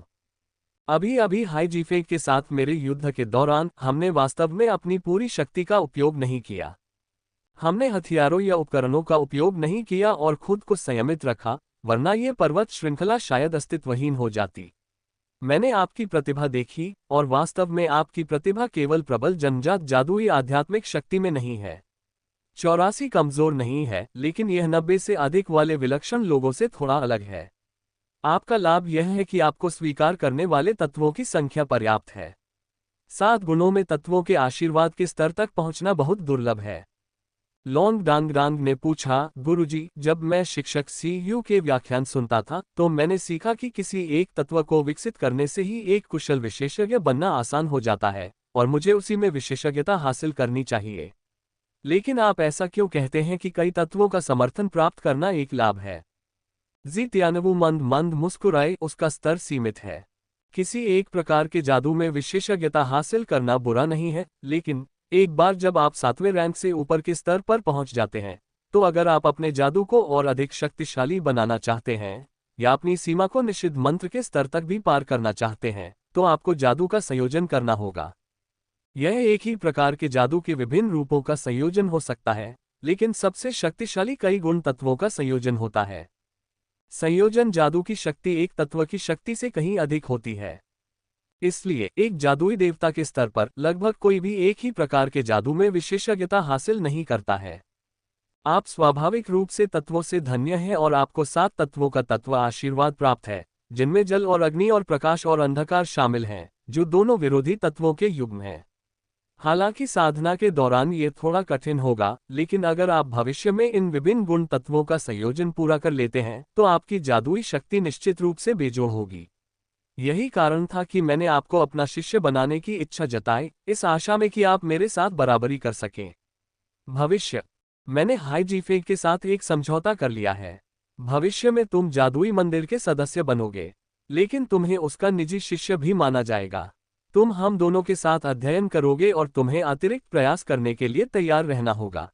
अभी अभी हाई जीफे के साथ मेरे युद्ध के दौरान हमने वास्तव में अपनी पूरी शक्ति का उपयोग नहीं किया। हमने हथियारों या उपकरणों का उपयोग नहीं किया और खुद को संयमित रखा, वरना ये पर्वत श्रृंखला शायद अस्तित्वहीन हो जाती। मैंने आपकी प्रतिभा देखी, और वास्तव में आपकी प्रतिभा केवल प्रबल जन्मजात जादुई आध्यात्मिक शक्ति में नहीं है। 84 कमजोर नहीं है, लेकिन यह 90 से अधिक वाले विलक्षण लोगों से थोड़ा अलग है। आपका लाभ यह है कि आपको स्वीकार करने वाले तत्वों की संख्या पर्याप्त है। 7 गुणों में तत्वों के आशीर्वाद के स्तर तक पहुंचना बहुत दुर्लभ है। लोंग डांग ने पूछा, गुरुजी, जब मैं शिक्षक सीयू के व्याख्यान सुनता था तो मैंने सीखा कि किसी एक तत्व को विकसित करने से ही एक कुशल विशेषज्ञ बनना आसान हो जाता है, और मुझे उसी में विशेषज्ञता हासिल करनी चाहिए। लेकिन आप ऐसा क्यों कहते हैं कि कई तत्वों का समर्थन प्राप्त करना एक लाभ है? जी तियानवु मंद मंद मुस्कुराए, उसका स्तर सीमित है। किसी एक प्रकार के जादू में विशेषज्ञता हासिल करना बुरा नहीं है, लेकिन एक बार जब आप 7वें रैंक से ऊपर के स्तर पर पहुंच जाते हैं, तो अगर आप अपने जादू को और अधिक शक्तिशाली बनाना चाहते हैं, या अपनी सीमा को निषिद्ध मंत्र के स्तर तक भी पार करना चाहते हैं, तो आपको जादू का संयोजन करना होगा। यह एक ही प्रकार के जादू के विभिन्न रूपों का संयोजन हो सकता है, लेकिन सबसे शक्तिशाली कई गुण तत्वों का संयोजन होता है। संयोजन जादू की शक्ति एक तत्व की शक्ति से कहीं अधिक होती है। इसलिए एक जादुई देवता के स्तर पर लगभग कोई भी एक ही प्रकार के जादू में विशेषज्ञता हासिल नहीं करता है। आप स्वाभाविक रूप से तत्वों से धन्य हैं और आपको 7 तत्वों का तत्व आशीर्वाद प्राप्त है, जिनमें जल और अग्नि और प्रकाश और अंधकार शामिल हैं, जो दोनों विरोधी तत्वों के युग्म हैं। हालांकि साधना के दौरान ये थोड़ा कठिन होगा, लेकिन अगर आप भविष्य में इन विभिन्न गुण तत्वों का संयोजन पूरा कर लेते हैं तो आपकी जादुई शक्ति निश्चित रूप से बेजोड़ होगी। यही कारण था कि मैंने आपको अपना शिष्य बनाने की इच्छा जताई, इस आशा में कि आप मेरे साथ बराबरी कर सकें। भविष्य, मैंने हाई जीफे के साथ एक समझौता कर लिया है। भविष्य में तुम जादुई मंदिर के सदस्य बनोगे, लेकिन तुम्हें उसका निजी शिष्य भी माना जाएगा। तुम हम दोनों के साथ अध्ययन करोगे और तुम्हें अतिरिक्त प्रयास करने के लिए तैयार रहना होगा।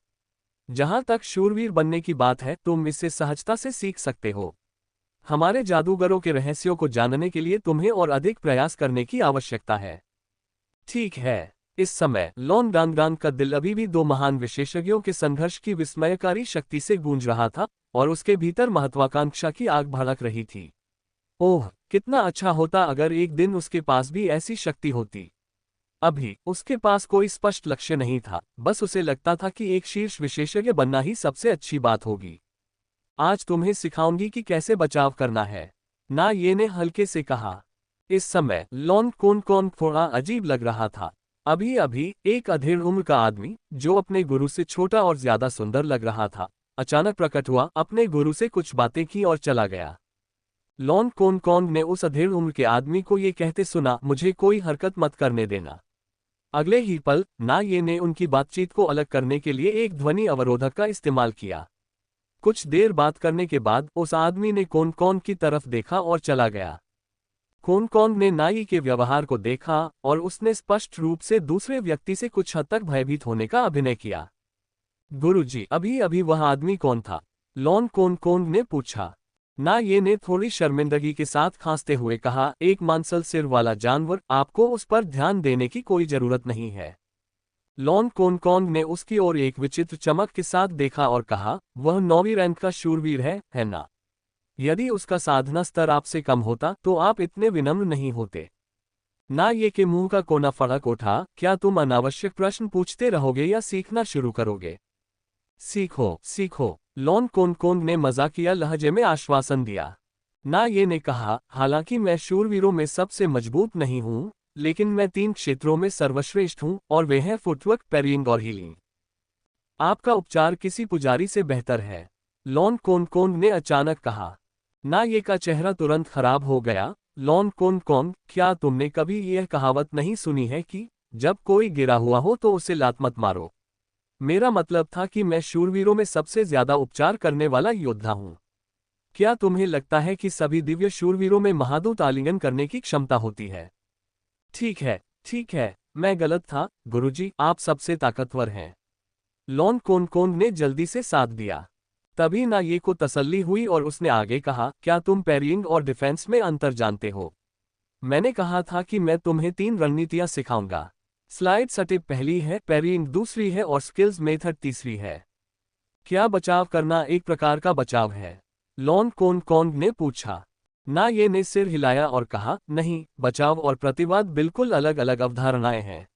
जहां तक शूरवीर बनने की बात है, तुम इससे सहजता से सीख सकते हो। हमारे जादूगरों के रहस्यों को जानने के लिए तुम्हें और अधिक प्रयास करने की आवश्यकता है। ठीक है। इस समय लोन डांगडांग का दिल अभी भी 2 महान विशेषज्ञों के संघर्ष की विस्मयकारी शक्ति से गूंज रहा था, और उसके भीतर महत्वाकांक्षा की आग भड़क रही थी। ओह, कितना अच्छा होता अगर एक दिन उसके पास भी ऐसी शक्ति होती। अभी उसके पास कोई स्पष्ट लक्ष्य नहीं था, बस उसे लगता था कि एक शीर्ष विशेषज्ञ बनना ही सबसे अच्छी बात होगी। आज तुम्हें सिखाऊंगी कि कैसे बचाव करना है, ना ये ने हल्के से कहा। इस समय लॉन कौन थोड़ा अजीब लग रहा था। अभी अभी एक अधेड़ उम्र का आदमी, जो अपने गुरु से छोटा और ज्यादा सुंदर लग रहा था, अचानक प्रकट हुआ, अपने गुरु से कुछ बातें की और चला गया। लॉन कौन ने उस अधेड़ उम्र के आदमी को ये कहते सुना, मुझे कोई हरकत मत करने देना। अगले ही पल ना ये ने उनकी बातचीत को अलग करने के लिए एक ध्वनि अवरोधक का इस्तेमाल किया। कुछ देर बात करने के बाद उस आदमी ने कौन की तरफ देखा और चला गया। कौन ने नाई के व्यवहार को देखा और उसने स्पष्ट रूप से दूसरे व्यक्ति से कुछ हद तक भयभीत होने का अभिनय किया। गुरुजी, अभी अभी वह आदमी कौन था? लॉन कौन ने पूछा। ना ये ने थोड़ी शर्मिंदगी के साथ खांसते हुए कहा, एक मांसल सिर वाला जानवर, आपको उस पर ध्यान देने की कोई जरूरत नहीं है। लॉन कौन ने उसकी ओर एक विचित्र चमक के साथ देखा और कहा, वह 9वीं रैंक का शूरवीर है ना? यदि उसका साधना स्तर आपसे कम होता तो आप इतने विनम्र नहीं होते। ना ये के मुंह का कोना फड़क उठा, क्या तुम अनावश्यक प्रश्न पूछते रहोगे या सीखना शुरू करोगे? सीखो, लॉन कौन ने मजाकिया लहजे में आश्वासन दिया। ना ये ने कहा, हालांकि मैं शूरवीरों में सबसे मजबूत नहीं हूं, लेकिन मैं 3 क्षेत्रों में सर्वश्रेष्ठ हूं, और वे हैं फुटवर्क, पैरिंग और हीलिंग। आपका उपचार किसी पुजारी से बेहतर है, लॉन कौन ने अचानक कहा। ना ये का चेहरा तुरंत खराब हो गया। लॉन कौन, क्या तुमने कभी यह कहावत नहीं सुनी है कि जब कोई गिरा हुआ हो तो उसे लात मत मारो? मेरा मतलब था कि मैं शूरवीरों में सबसे ज्यादा उपचार करने वाला योद्धा हूं। क्या तुम्हें लगता है कि सभी दिव्य शूरवीरों में महादूत आलिंगन करने की क्षमता होती है? ठीक है, मैं गलत था गुरुजी, आप सबसे ताकतवर हैं। लॉन कौन ने जल्दी से साथ दिया। तभी ना ये को तसल्ली हुई और उसने आगे कहा, क्या तुम पैरिंग और डिफेंस में अंतर जानते हो? मैंने कहा था कि मैं तुम्हें 3 रणनीतियां सिखाऊंगा। स्लाइड सटिप पहली है, पैरिंग दूसरी है और स्किल्स मेथड तीसरी है। क्या बचाव करना एक प्रकार का बचाव है? लॉन कोनकोंग ने पूछा। ना ये ने सिर हिलाया और कहा, नहीं, बचाव और प्रतिवाद बिल्कुल अलग अलग अवधारणाएं हैं।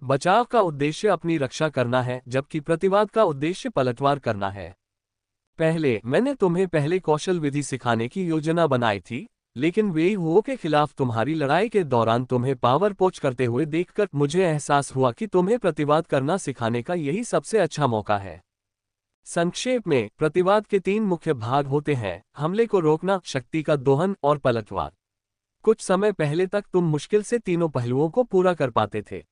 बचाव का उद्देश्य अपनी रक्षा करना है, जबकि प्रतिवाद का उद्देश्य पलटवार करना है। पहले मैंने तुम्हें पहले कौशल विधि सिखाने की योजना बनाई थी, लेकिन वेई हुओ के खिलाफ तुम्हारी लड़ाई के दौरान तुम्हें पावर पोच करते हुए देखकर मुझे एहसास हुआ कि तुम्हें प्रतिवाद करना सिखाने का यही सबसे अच्छा मौका है। संक्षेप में, प्रतिवाद के 3 मुख्य भाग होते हैं: हमले को रोकना, शक्ति का दोहन और पलटवार। कुछ समय पहले तक तुम मुश्किल से तीनों पहलुओं को पूरा कर पाते थे।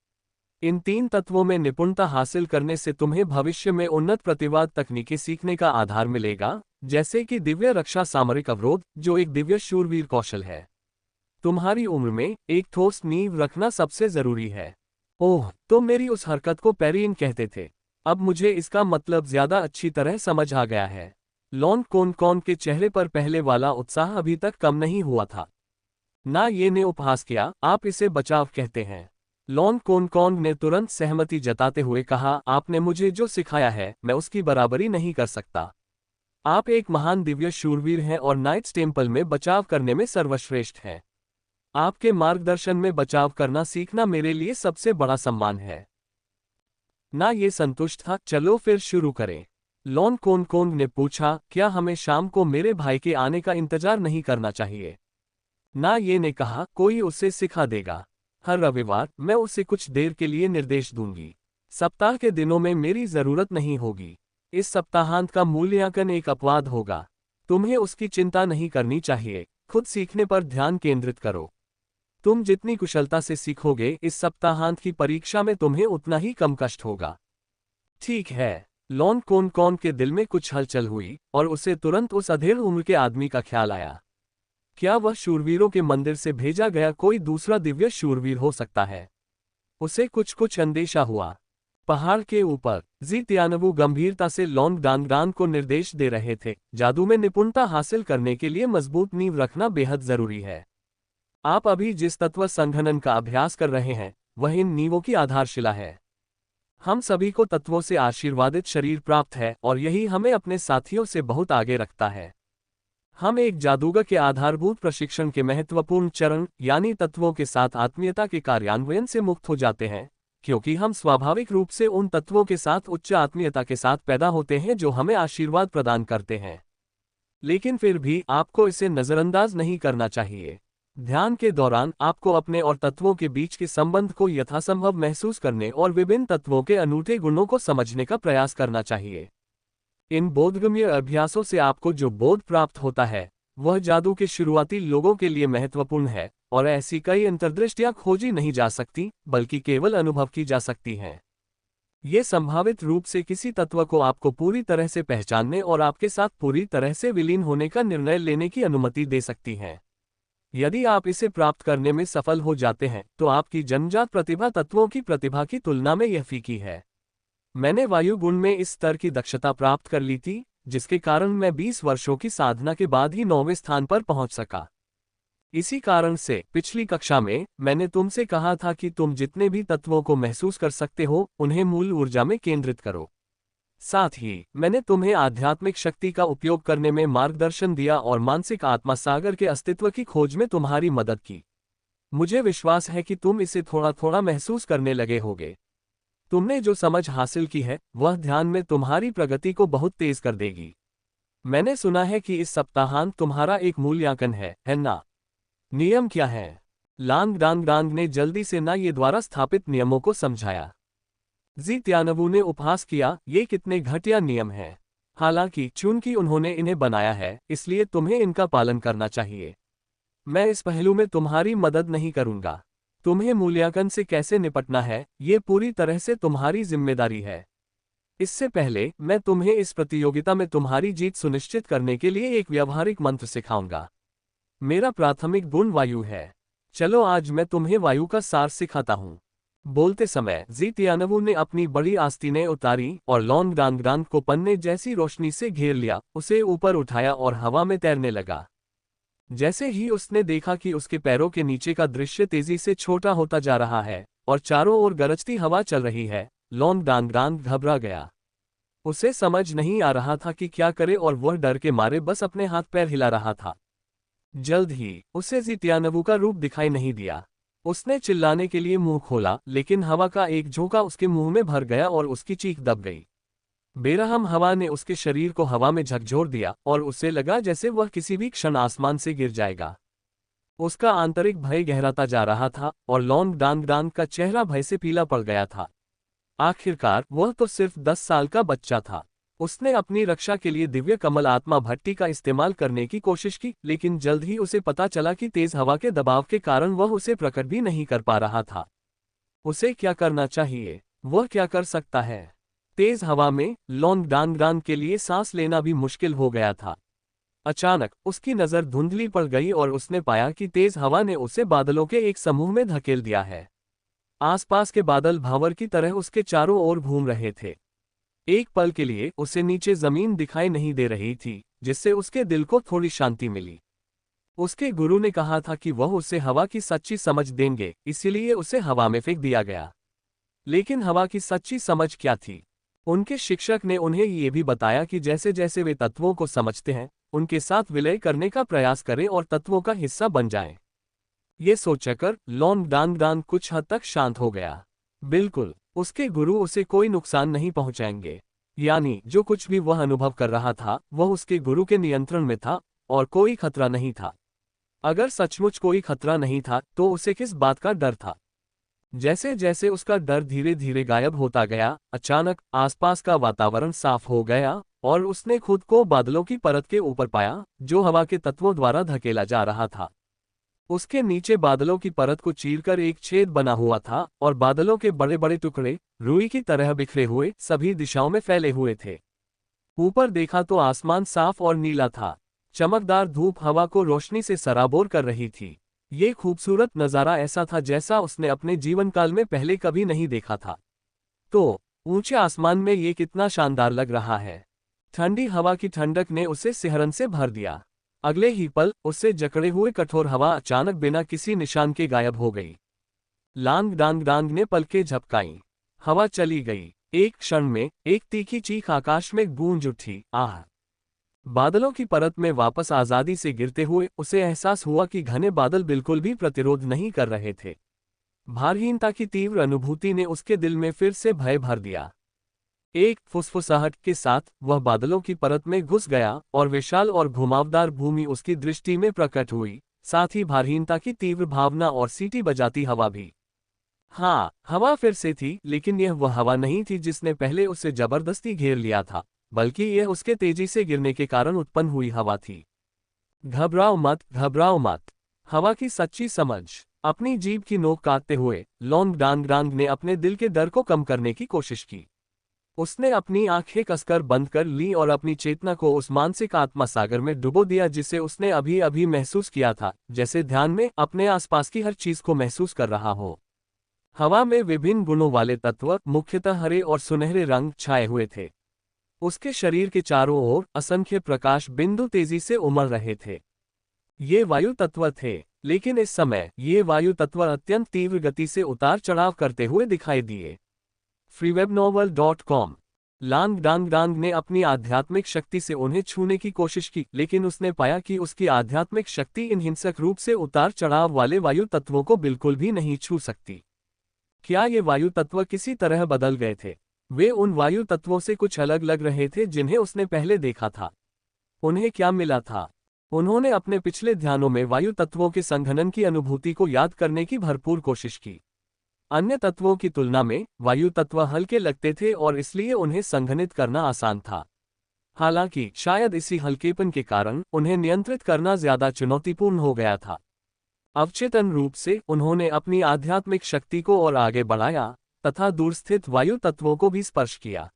इन 3 तत्वों में निपुणता हासिल करने से तुम्हें भविष्य में उन्नत प्रतिवाद तकनीकें सीखने का आधार मिलेगा, जैसे कि दिव्य रक्षा सामरिक अवरोध, जो एक दिव्य शूरवीर कौशल है। तुम्हारी उम्र में एक ठोस नींव रखना सबसे जरूरी है। ओह, तुम मेरी उस हरकत को पेरिन कहते थे। अब मुझे इसका मतलब ज्यादा अच्छी तरह समझ आ गया है। लॉन कोनकोन के चेहरे पर पहले वाला उत्साह अभी तक कम नहीं हुआ था। ना ये ने उपहास किया, आप इसे बचाव कहते हैं। लॉन कोनकोन ने तुरंत सहमति जताते हुए कहा, आपने मुझे जो सिखाया है, मैं उसकी बराबरी नहीं कर सकता। आप एक महान दिव्य शूरवीर हैं और नाइट्स टेम्पल में बचाव करने में सर्वश्रेष्ठ हैं। आपके मार्गदर्शन में बचाव करना सीखना मेरे लिए सबसे बड़ा सम्मान है। ना ये संतुष्ट था, चलो फिर शुरू करें। लॉन कोनकोन ने पूछा, क्या हमें शाम को मेरे भाई के आने का इंतजार नहीं करना चाहिए? ना ये ने कहा, कोई उसे सिखा देगा। हर रविवार मैं उसे कुछ देर के लिए निर्देश दूंगी। सप्ताह के दिनों में मेरी जरूरत नहीं होगी। इस सप्ताहांत का मूल्यांकन एक अपवाद होगा। तुम्हें उसकी चिंता नहीं करनी चाहिए, खुद सीखने पर ध्यान केंद्रित करो। तुम जितनी कुशलता से सीखोगे, इस सप्ताहांत की परीक्षा में तुम्हें उतना ही कम कष्ट होगा। ठीक है। लॉन कोनकोन के दिल में कुछ हलचल हुई और उसे तुरंत उस अधेड़ उम्र के आदमी का ख्याल आया। क्या वह शूरवीरों के मंदिर से भेजा गया कोई दूसरा दिव्य शूरवीर हो सकता है? उसे कुछ अंदेशा हुआ। पहाड़ के ऊपर जी तियानवु गंभीरता से लॉन्ग डांगडान को निर्देश दे रहे थे, जादू में निपुणता हासिल करने के लिए मजबूत नींव रखना बेहद जरूरी है। आप अभी जिस तत्व संघनन का अभ्यास कर रहे हैं, वह इन नींवों की आधारशिला है। हम सभी को तत्वों से आशीर्वादित शरीर प्राप्त है और यही हमें अपने साथियों से बहुत आगे रखता है। हम एक जादूगर के आधारभूत प्रशिक्षण के महत्वपूर्ण चरण यानी तत्वों के साथ आत्मीयता के कार्यान्वयन से मुक्त हो जाते हैं, क्योंकि हम स्वाभाविक रूप से उन तत्वों के साथ उच्च आत्मीयता के साथ पैदा होते हैं जो हमें आशीर्वाद प्रदान करते हैं। लेकिन फिर भी आपको इसे नजरअंदाज नहीं करना चाहिए। ध्यान के दौरान आपको अपने और तत्वों के बीच के संबंध को यथासंभव महसूस करने और विभिन्न तत्वों के अनूठे गुणों को समझने का प्रयास करना चाहिए। इन बोधगम्य अभ्यासों से आपको जो बोध प्राप्त होता है, वह जादू के शुरुआती लोगों के लिए महत्वपूर्ण है, और ऐसी कई अंतर्दृष्टियां खोजी नहीं जा सकती, बल्कि केवल अनुभव की जा सकती हैं। ये संभावित रूप से किसी तत्व को आपको पूरी तरह से पहचानने और आपके साथ पूरी तरह से विलीन होने का निर्णय लेने की अनुमति दे सकती हैं। यदि आप इसे प्राप्त करने में सफल हो जाते हैं, तो आपकी जन्मजात प्रतिभा तत्वों की प्रतिभा की तुलना में यह फीकी है। मैंने वायु गुण में इस स्तर की दक्षता प्राप्त कर ली थी, जिसके कारण मैं 20 वर्षों की साधना के बाद ही 9वें स्थान पर पहुंच सका। इसी कारण से पिछली कक्षा में मैंने तुमसे कहा था कि तुम जितने भी तत्वों को महसूस कर सकते हो, उन्हें मूल ऊर्जा में केंद्रित करो। साथ ही मैंने तुम्हें आध्यात्मिक शक्ति का उपयोग करने में मार्गदर्शन दिया और मानसिक आत्मा सागर के अस्तित्व की खोज में तुम्हारी मदद की। मुझे विश्वास है कि तुम इसे थोड़ा थोड़ा महसूस करने लगे होगे। तुमने जो समझ हासिल की है, वह ध्यान में तुम्हारी प्रगति को बहुत तेज कर देगी। मैंने सुना है कि इस सप्ताहांत तुम्हारा एक मूल्यांकन है ना? नियम क्या है? लांग डांग डांग ने जल्दी से ना ये द्वारा स्थापित नियमों को समझाया। जी त्यानवु ने उपहास किया, ये कितने घटिया नियम हैं। हालांकि चूंकि उन्होंने इन्हें बनाया है, इसलिए तुम्हें इनका पालन करना चाहिए। मैं इस पहलू में तुम्हारी मदद नहीं करूंगा। तुम्हें मूल्यांकन से कैसे निपटना है, ये पूरी तरह से तुम्हारी जिम्मेदारी है। इससे पहले मैं तुम्हें इस प्रतियोगिता में तुम्हारी जीत सुनिश्चित करने के लिए एक व्यावहारिक मंत्र सिखाऊंगा। मेरा प्राथमिक गुण वायु है। चलो आज मैं तुम्हें वायु का सार सिखाता हूँ। बोलते समय जी त्यानवु ने अपनी बड़ी आस्तीनें उतारी और लॉन्ग डांग को पन्ने जैसी रोशनी से घेर लिया, उसे ऊपर उठाया और हवा में तैरने लगा। जैसे ही उसने देखा कि उसके पैरों के नीचे का दृश्य तेजी से छोटा होता जा रहा है और चारों ओर गरजती हवा चल रही है, लॉन्ग डांग घबरा गया। उसे समझ नहीं आ रहा था कि क्या करे और वह डर के मारे बस अपने हाथ पैर हिला रहा था। जल्द ही उसे जित्यानवु का रूप दिखाई नहीं दिया। उसने चिल्लाने के लिए मुंह खोला, लेकिन हवा का एक झोंका उसके मुंह में भर गया और उसकी चीख दब गई। बेरहम हवा ने उसके शरीर को हवा में झकझोर दिया और उसे लगा जैसे वह किसी भी क्षण आसमान से गिर जाएगा। उसका आंतरिक भय गहराता जा रहा था और लॉन्ग डांग डांग का चेहरा भय से पीला पड़ गया था। आखिरकार वह तो सिर्फ 10 साल का बच्चा था। उसने अपनी रक्षा के लिए दिव्य कमल आत्मा भट्टी का इस्तेमाल करने की कोशिश की, लेकिन जल्द ही उसे पता चला कि तेज हवा के दबाव के कारण वह उसे प्रकट भी नहीं कर पा रहा था। उसे क्या करना चाहिए? वह क्या कर सकता है? तेज हवा में लॉन्ग डांग डांग के लिए सांस लेना भी मुश्किल हो गया था। अचानक उसकी नजर धुंधली पड़ गई और उसने पाया कि तेज हवा ने उसे बादलों के एक समूह में धकेल दिया है। आसपास के बादल भावर की तरह उसके चारों ओर घूम रहे थे। एक पल के लिए उसे नीचे जमीन दिखाई नहीं दे रही थी, जिससे उसके दिल को थोड़ी शांति मिली। उसके गुरु ने कहा था कि वह उसे हवा की सच्ची समझ देंगे, इसीलिए उसे हवा में फेंक दिया गया। लेकिन हवा की सच्ची समझ क्या थी? उनके शिक्षक ने उन्हें ये भी बताया कि जैसे जैसे वे तत्वों को समझते हैं, उनके साथ विलय करने का प्रयास करें और तत्वों का हिस्सा बन जाएं। ये सोचकर लॉन्ग डांग डांग कुछ हद तक शांत हो गया। बिल्कुल, उसके गुरु उसे कोई नुकसान नहीं पहुंचाएंगे। यानी जो कुछ भी वह अनुभव कर रहा था वह उसके गुरु के नियंत्रण में था और कोई खतरा नहीं था। अगर सचमुच कोई खतरा नहीं था तो उसे किस बात का डर था? जैसे जैसे उसका डर धीरे धीरे गायब होता गया, अचानक आसपास का वातावरण साफ हो गया और उसने खुद को बादलों की परत के ऊपर पाया, जो हवा के तत्वों द्वारा धकेला जा रहा था। उसके नीचे बादलों की परत को चीरकर एक छेद बना हुआ था और बादलों के बड़े बड़े टुकड़े रुई की तरह बिखरे हुए सभी दिशाओं में फैले हुए थे। ऊपर देखा तो आसमान साफ और नीला था। चमकदार धूप हवा को रोशनी से सराबोर कर रही थी। ये खूबसूरत नज़ारा ऐसा था जैसा उसने अपने जीवन काल में पहले कभी नहीं देखा था। तो ऊंचे आसमान में ये कितना शानदार लग रहा है। ठंडी हवा की ठंडक ने उसे सिहरन से भर दिया। अगले ही पल उससे जकड़े हुए कठोर हवा अचानक बिना किसी निशान के गायब हो गई। लांग डांग डांग ने पलकें झपकाईं। हवा चली गई। एक क्षण में एक तीखी चीख आकाश में गूंज उठी, आह! बादलों की परत में वापस आजादी से गिरते हुए उसे एहसास हुआ कि घने बादल बिल्कुल भी प्रतिरोध नहीं कर रहे थे। भारहीनता की तीव्र अनुभूति ने उसके दिल में फिर से भय भर दिया। एक फुसफुसाहट के साथ वह बादलों की परत में घुस गया और विशाल और घुमावदार भूमि उसकी दृष्टि में प्रकट हुई, साथ ही भारहीनता की तीव्र भावना और सीटी बजाती हवा भी। हाँ, हवा फिर से थी, लेकिन यह वह हवा नहीं थी जिसने पहले उसे जबरदस्ती घेर लिया था, बल्कि यह उसके तेजी से गिरने के कारण उत्पन्न हुई हवा थी। घबराओ मत, घबराओ मत। हवा की सच्ची समझ। अपनी जीभ की नोक काटते हुए लॉन्ग डांग डांग ने अपने दिल के डर को कम करने की कोशिश की। उसने अपनी आंखें कसकर बंद कर ली और अपनी चेतना को उस मानसिक आत्मा सागर में डुबो दिया जिसे उसने अभी अभी महसूस किया था, जैसे ध्यान में अपने आसपास की हर चीज को महसूस कर रहा हो। हवा में विभिन्न गुणों वाले तत्व, मुख्यतः हरे और सुनहरे रंग छाए हुए थे। उसके शरीर के चारों ओर असंख्य प्रकाश बिंदु तेजी से उमड़ रहे थे। ये वायु तत्व थे, लेकिन इस समय ये वायु तत्व अत्यंत तीव्र गति से उतार चढ़ाव करते हुए दिखाई दिए। freewebnovel.com। लांग डांग डांग ने अपनी आध्यात्मिक शक्ति से उन्हें छूने की कोशिश की, लेकिन उसने पाया कि उसकी आध्यात्मिक शक्ति इन हिंसक रूप से उतार चढ़ाव वाले वायु तत्वों को बिल्कुल भी नहीं छू सकती। क्या ये वायु तत्व किसी तरह बदल गए थे? वे उन वायु तत्वों से कुछ अलग लग रहे थे जिन्हें उसने पहले देखा था। उन्हें क्या मिला था? उन्होंने अपने पिछले ध्यानों में वायु तत्वों के संघनन की अनुभूति को याद करने की भरपूर कोशिश की। अन्य तत्वों की तुलना में वायु तत्व हल्के लगते थे और इसलिए उन्हें संघनित करना आसान था। हालांकि शायद इसी हल्केपन के कारण उन्हें नियंत्रित करना ज्यादा चुनौतीपूर्ण हो गया था। अवचेतन रूप से उन्होंने अपनी आध्यात्मिक शक्ति को और आगे बढ़ाया तथा दूरस्थित वायु तत्वों को भी स्पर्श किया।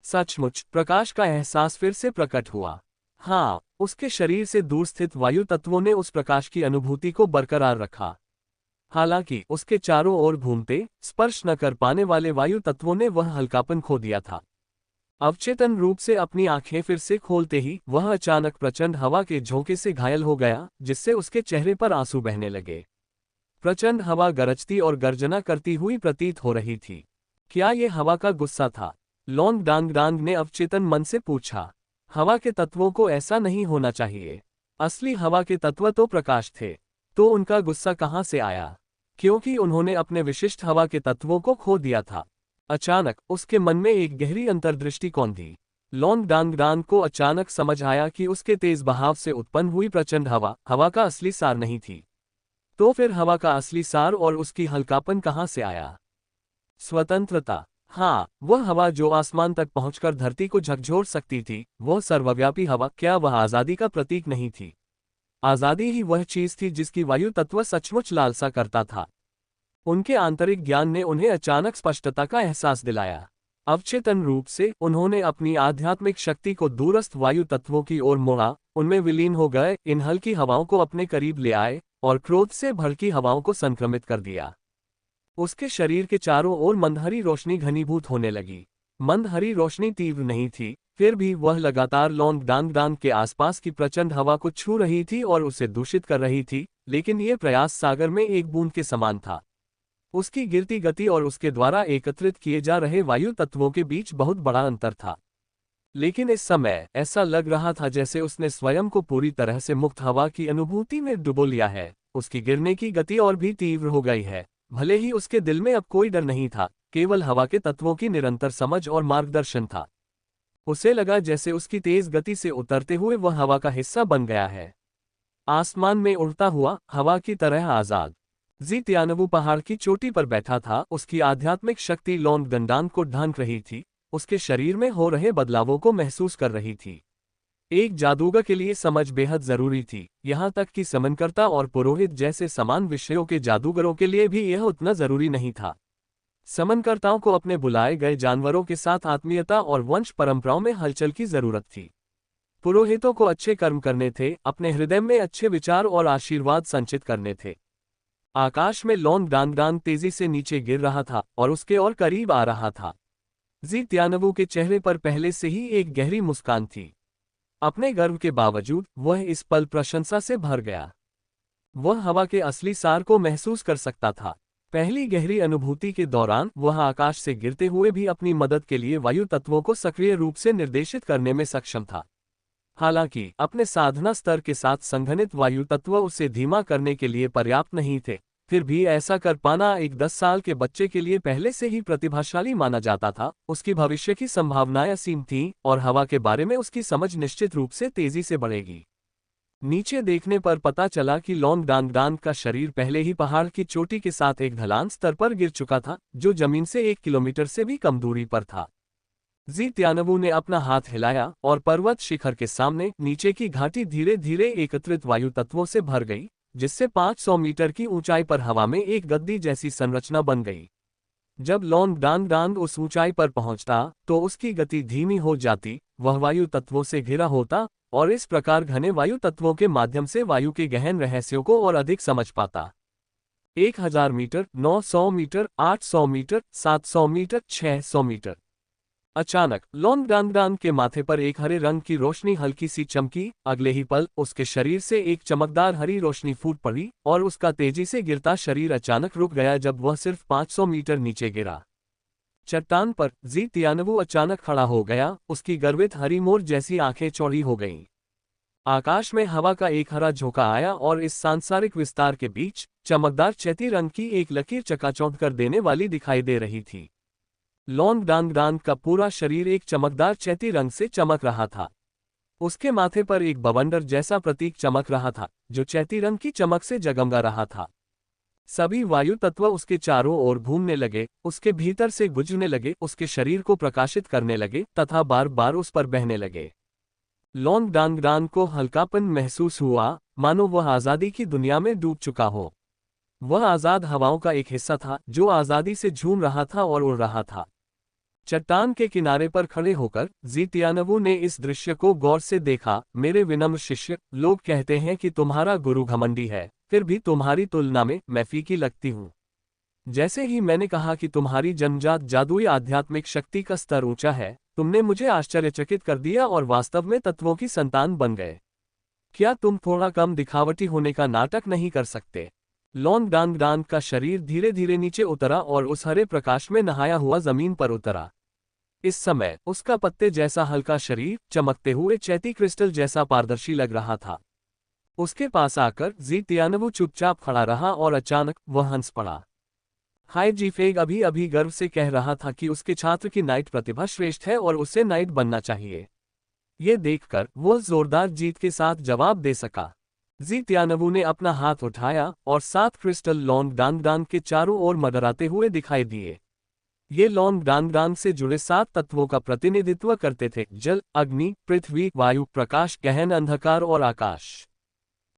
सचमुच प्रकाश का एहसास फिर से प्रकट हुआ। हाँ, उसके शरीर से दूर स्थित वायु तत्वों ने उस प्रकाश की अनुभूति को बरकरार रखा। हालांकि उसके चारों ओर घूमते, स्पर्श न कर पाने वाले वायु तत्वों ने वह हल्कापन खो दिया था। अवचेतन रूप से अपनी आंखें फिर से खोलते ही वह अचानक प्रचंड हवा के झोंके से घायल हो गया, जिससे उसके चेहरे पर आंसू बहने लगे। प्रचंड हवा गरजती और गर्जना करती हुई प्रतीत हो रही थी। क्या ये हवा का गुस्सा था? लॉन्ग डांग डांग ने अवचेतन मन से पूछा। हवा के तत्वों को ऐसा नहीं होना चाहिए। असली हवा के तत्व तो प्रकाश थे। तो उनका गुस्सा कहाँ से आया? क्योंकि उन्होंने अपने विशिष्ट हवा के तत्वों को खो दिया था। अचानक उसके मन में एक गहरी अंतर्दृष्टि कौन थी। लॉन्ग डांग डांग को अचानक समझ आया कि उसके तेज बहाव से उत्पन्न हुई प्रचंड हवा हवा का असली सार नहीं थी। तो फिर हवा का असली सार और उसकी हल्कापन कहाँ से आया? स्वतंत्रता। हाँ, वह हवा जो आसमान तक पहुंचकर धरती को झकझोर सकती थी, वह सर्वव्यापी हवा, क्या वह आज़ादी का प्रतीक नहीं थी? आज़ादी ही वह चीज थी जिसकी वायु तत्व सचमुच लालसा करता था। उनके आंतरिक ज्ञान ने उन्हें अचानक स्पष्टता का एहसास दिलाया। अवचेतन रूप से उन्होंने अपनी आध्यात्मिक शक्ति को दूरस्थ वायु तत्वों की ओर मोड़ा, उनमें विलीन हो गए, इन हल्की हवाओं को अपने करीब ले आए और क्रोध से भड़की हवाओं को संक्रमित कर दिया। उसके शरीर के चारों ओर मंदहरी रोशनी घनीभूत होने लगी। मंदहरी रोशनी तीव्र नहीं थी, फिर भी वह लगातार लॉन्ग डांग डांग के आसपास की प्रचंड हवा को छू रही थी और उसे दूषित कर रही थी, लेकिन यह प्रयास सागर में एक बूंद के समान था। उसकी गिरती गति और उसके द्वारा एकत्रित किए जा रहे वायु तत्वों के बीच बहुत बड़ा अंतर था। लेकिन इस समय ऐसा लग रहा था जैसे उसने स्वयं को पूरी तरह से मुक्त हवा की अनुभूति में डुबो लिया है। उसकी गिरने की गति और भी तीव्र हो गई है। भले ही उसके दिल में अब कोई डर नहीं था, केवल हवा के तत्वों की निरंतर समझ और मार्गदर्शन था। उसे लगा जैसे उसकी तेज गति से उतरते हुए वह हवा का हिस्सा बन गया है, आसमान में उड़ता हुआ, हवा की तरह आजाद। जी त्यानवू पहाड़ की चोटी पर बैठा था, उसकी आध्यात्मिक शक्ति लॉन्ग डंडान को ढांक रही थी, उसके शरीर में हो रहे बदलावों को महसूस कर रही थी। एक जादूगर के लिए समझ बेहद जरूरी थी, यहाँ तक कि समनकर्ता और पुरोहित जैसे समान विषयों के जादूगरों के लिए भी यह उतना जरूरी नहीं था। समनकर्ताओं को अपने बुलाए गए जानवरों के साथ आत्मीयता और वंश परंपराओं में हलचल की जरूरत थी। पुरोहितों को अच्छे कर्म करने थे, अपने हृदय में अच्छे विचार और आशीर्वाद संचित करने थे। आकाश में लॉन्ग डांग डांग तेजी से नीचे गिर रहा था और उसके और करीब आ रहा था। जी त्यानवू के चेहरे पर पहले से ही एक गहरी मुस्कान थी। अपने गर्व के बावजूद वह इस पल प्रशंसा से भर गया। वह हवा के असली सार को महसूस कर सकता था। पहली गहरी अनुभूति के दौरान वह आकाश से गिरते हुए भी अपनी मदद के लिए वायु तत्वों को सक्रिय रूप से निर्देशित करने में सक्षम था। हालांकि अपने साधना स्तर के साथ संघनित वायु तत्व उसे धीमा करने के लिए पर्याप्त नहीं थे, फिर भी ऐसा कर पाना एक 10 साल के बच्चे के लिए पहले से ही प्रतिभाशाली माना जाता था। उसकी भविष्य की संभावनाएं असीम थीं और हवा के बारे में उसकी समझ निश्चित रूप से तेजी से बढ़ेगी। नीचे देखने पर पता चला कि लॉन्ग डांग डांग का शरीर पहले ही पहाड़ की चोटी के साथ एक ढलान स्तर पर गिर चुका था, जो जमीन से 1 किलोमीटर से भी कम दूरी पर था। जी त्यानवू ने अपना हाथ हिलाया और पर्वत शिखर के सामने नीचे की घाटी धीरे धीरे एकत्रित वायु तत्वों से भर गई, जिससे 500 मीटर की ऊंचाई पर हवा में एक गद्दी जैसी संरचना बन गई। जब लॉन्ग डांग डांग उस ऊंचाई पर पहुंचता तो उसकी गति धीमी हो जाती, वह वायु तत्वों से घिरा होता और इस प्रकार घने वायु तत्वों के माध्यम से वायु के गहन रहस्यों को और अधिक समझ पाता। 1000 metre, 900 metre, 800 metre, 700 metre, 600 metre. अचानक लॉन्ग डांग डांग के माथे पर एक हरे रंग की रोशनी हल्की सी चमकी। अगले ही पल उसके शरीर से एक चमकदार हरी रोशनी फूट पड़ी और उसका तेजी से गिरता शरीर अचानक रुक गया जब वह सिर्फ 500 मीटर नीचे गिरा। चट्टान पर जी त्यानवू अचानक खड़ा हो गया, उसकी गर्वित हरी मोर जैसी आंखें चौड़ी हो गईं। आकाश में हवा का एक हरा झोंका आया और इस सांसारिक विस्तार के बीच चमकदार चैती रंग की एक लकीर चकाचौंध कर देने वाली दिखाई दे रही थी। लॉन्ग डांग डांग का पूरा शरीर एक चमकदार चैती रंग से चमक रहा था। उसके माथे पर एक बवंडर जैसा प्रतीक चमक रहा था, जो चैती रंग की चमक से जगमगा रहा था। सभी वायु तत्व उसके चारों ओर घूमने लगे, उसके भीतर से गुजरने लगे, उसके शरीर को प्रकाशित करने लगे तथा बार बार उस पर बहने लगे। लॉन्ग डांग डांग को हल्कापन महसूस हुआ, मानो वह आज़ादी की दुनिया में डूब चुका हो। वह आज़ाद हवाओं का एक हिस्सा था जो आज़ादी से झूम रहा था और उड़ रहा था। चट्टान के किनारे पर खड़े होकर जी त्यानवू ने इस दृश्य को गौर से देखा। मेरे विनम्र शिष्य, लोग कहते हैं कि तुम्हारा गुरु घमंडी है, फिर भी तुम्हारी तुलना में मैं फीकी लगती हूँ। जैसे ही मैंने कहा कि तुम्हारी जन्मजात जादुई आध्यात्मिक शक्ति का स्तर ऊंचा है, तुमने मुझे आश्चर्यचकित कर दिया और वास्तव में तत्वों की संतान बन गए। क्या तुम थोड़ा कम दिखावटी होने का नाटक नहीं कर सकते? लॉन्ग डांग डांग का शरीर धीरे धीरे नीचे उतरा और उस हरे प्रकाश में नहाया हुआ जमीन पर उतरा। इस समय उसका पत्ते जैसा हल्का शरीर चमकते हुए चैती क्रिस्टल जैसा पारदर्शी लग रहा था। उसके पास आकर जी तियानवु चुपचाप खड़ा रहा और अचानक वह हंस पड़ा। हाय जीफेग अभी अभी गर्व से कह रहा था कि उसके छात्र की नाइट प्रतिभा श्रेष्ठ है और उसे नाइट बनना चाहिए। ये देखकर वह जोरदार जीत के साथ जवाब दे सका। जी तियानवु ने अपना हाथ उठाया और 7 क्रिस्टल लॉन्ग डांगडांग के चारों ओर मंडराते हुए दिखाई दिए। ये लॉन्ग डांगडांग से जुड़े 7 तत्वों का प्रतिनिधित्व करते थे: जल, अग्नि, पृथ्वी, वायु, प्रकाश, गहन अंधकार और आकाश।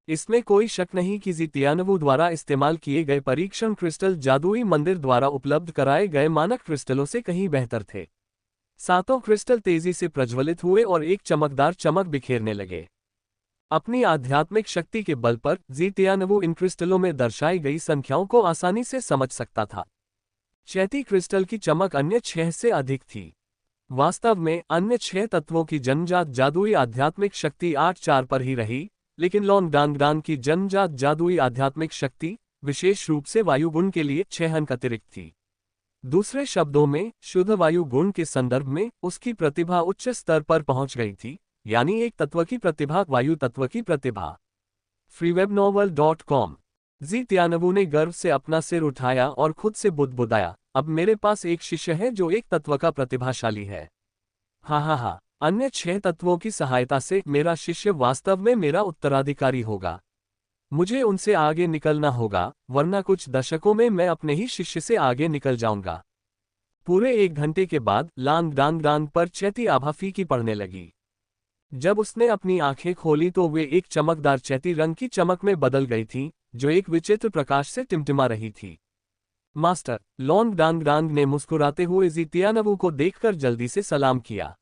इसमें कोई शक नहीं कि जी तियानवु द्वारा इस्तेमाल किए गए परीक्षण क्रिस्टल जादुई मंदिर द्वारा उपलब्ध कराए गए मानक क्रिस्टलों से कहीं बेहतर थे। 7 क्रिस्टल तेजी से प्रज्वलित हुए और एक चमकदार चमक बिखेरने लगे। अपनी आध्यात्मिक शक्ति के बल पर जी तियानवु इन क्रिस्टलों में दर्शाई गई संख्याओं को आसानी से समझ सकता था। चैती क्रिस्टल की चमक अन्य 6 से अधिक थी। वास्तव में अन्य 6 तत्वों की जन्मजात जादुई आध्यात्मिक शक्ति 8-4 पर ही रही, लेकिन लॉन्ग डांगडांग की जन्मजात जादुई आध्यात्मिक शक्ति विशेष रूप से वायु गुण के लिए 6 अंक अतिरिक्त थी। दूसरे शब्दों में, शुद्ध वायु गुण के संदर्भ में उसकी प्रतिभा उच्च स्तर पर पहुंच गई थी, यानी एक तत्व की प्रतिभा वायु तत्व की प्रतिभा। freewebnovel.com। जी तियानवु ने गर्व से अपना सिर उठाया और खुद से बुदबुदाया, अब मेरे पास एक शिष्य है जो एक तत्व का प्रतिभाशाली है। हा, अन्य 6 तत्वों की सहायता से मेरा शिष्य वास्तव में मेरा उत्तराधिकारी होगा। मुझे उनसे आगे निकलना होगा, वरना कुछ दशकों में मैं अपने ही शिष्य से आगे निकल जाऊंगा। पूरे 1 घंटे के बाद लॉन्ग डांगडांग पर चैती आभा फीकी पड़ने लगी। जब उसने अपनी आंखें खोली तो वे एक चमकदार चैती रंग की चमक में बदल गई थीं, जो एक विचित्र प्रकाश से टिमटिमा रही थी। मास्टर, लॉन्ग डांगडांग ने मुस्कुराते हुए जी तियानवु को देखकर जल्दी से सलाम किया।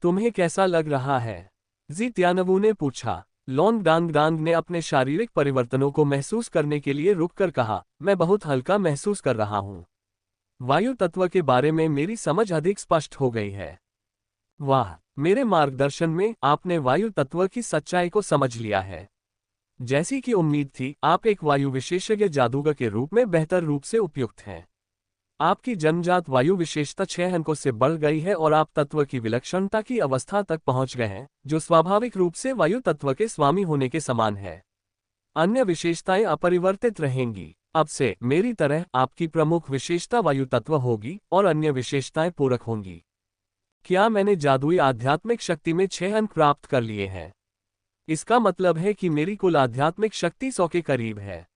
तुम्हें कैसा लग रहा है? जी तियानवु ने पूछा। लॉन्ग डांगडांग ने अपने शारीरिक परिवर्तनों को महसूस करने के लिए रुककर कहा, मैं बहुत हल्का महसूस कर रहा हूँ। वायु तत्व के बारे में मेरी समझ अधिक स्पष्ट हो गई है। वाह, मेरे मार्गदर्शन में आपने वायु तत्व की सच्चाई को समझ लिया है। जैसी कि उम्मीद थी, आप एक वायु विशेषज्ञ जादूगर के रूप में बेहतर रूप से उपयुक्त हैं। आपकी जन्मजात वायु विशेषता 6 अंकों से बढ़ गई है और आप तत्व की विलक्षणता की अवस्था तक पहुंच गए हैं, जो स्वाभाविक रूप से वायु तत्व के स्वामी होने के समान है। अन्य विशेषताएं अपरिवर्तित रहेंगी। अब से मेरी तरह आपकी प्रमुख विशेषता वायु तत्व होगी और अन्य विशेषताएं पूरक होंगी। क्या मैंने जादुई आध्यात्मिक शक्ति में 6 अंक प्राप्त कर लिए हैं? इसका मतलब है कि मेरी कुल आध्यात्मिक शक्ति 100 के करीब है।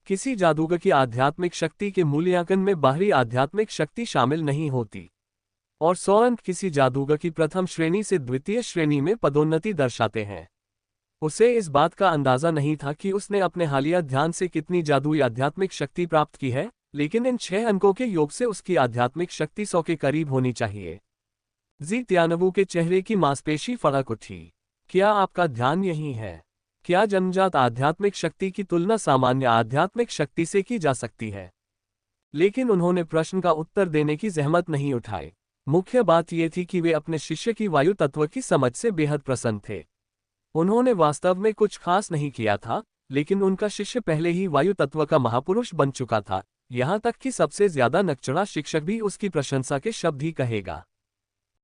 किसी जादूगर की आध्यात्मिक शक्ति के मूल्यांकन में बाहरी आध्यात्मिक शक्ति शामिल नहीं होती, और 100 अंक किसी जादूगर की प्रथम श्रेणी से द्वितीय श्रेणी में पदोन्नति दर्शाते हैं। उसे इस बात का अंदाजा नहीं था कि उसने अपने हालिया ध्यान से कितनी जादुई आध्यात्मिक शक्ति प्राप्त की है, लेकिन इन 6 अंकों के योग से उसकी आध्यात्मिक शक्ति 100 के करीब होनी चाहिए। जी तियानवु के चेहरे की मांसपेशी फड़क उठी। क्या आपका ध्यान यही है? क्या जन्मजात आध्यात्मिक शक्ति की तुलना सामान्य आध्यात्मिक शक्ति से की जा सकती है? लेकिन उन्होंने प्रश्न का उत्तर देने की जहमत नहीं उठाई। मुख्य बात यह थी कि वे अपने शिष्य की वायु तत्व की समझ से बेहद प्रसन्न थे। उन्होंने वास्तव में कुछ खास नहीं किया था, लेकिन उनका शिष्य पहले ही वायु तत्व का महापुरुष बन चुका था, यहाँ तक कि सबसे ज्यादा नकचढ़ा शिक्षक भी उसकी प्रशंसा के शब्द ही कहेगा।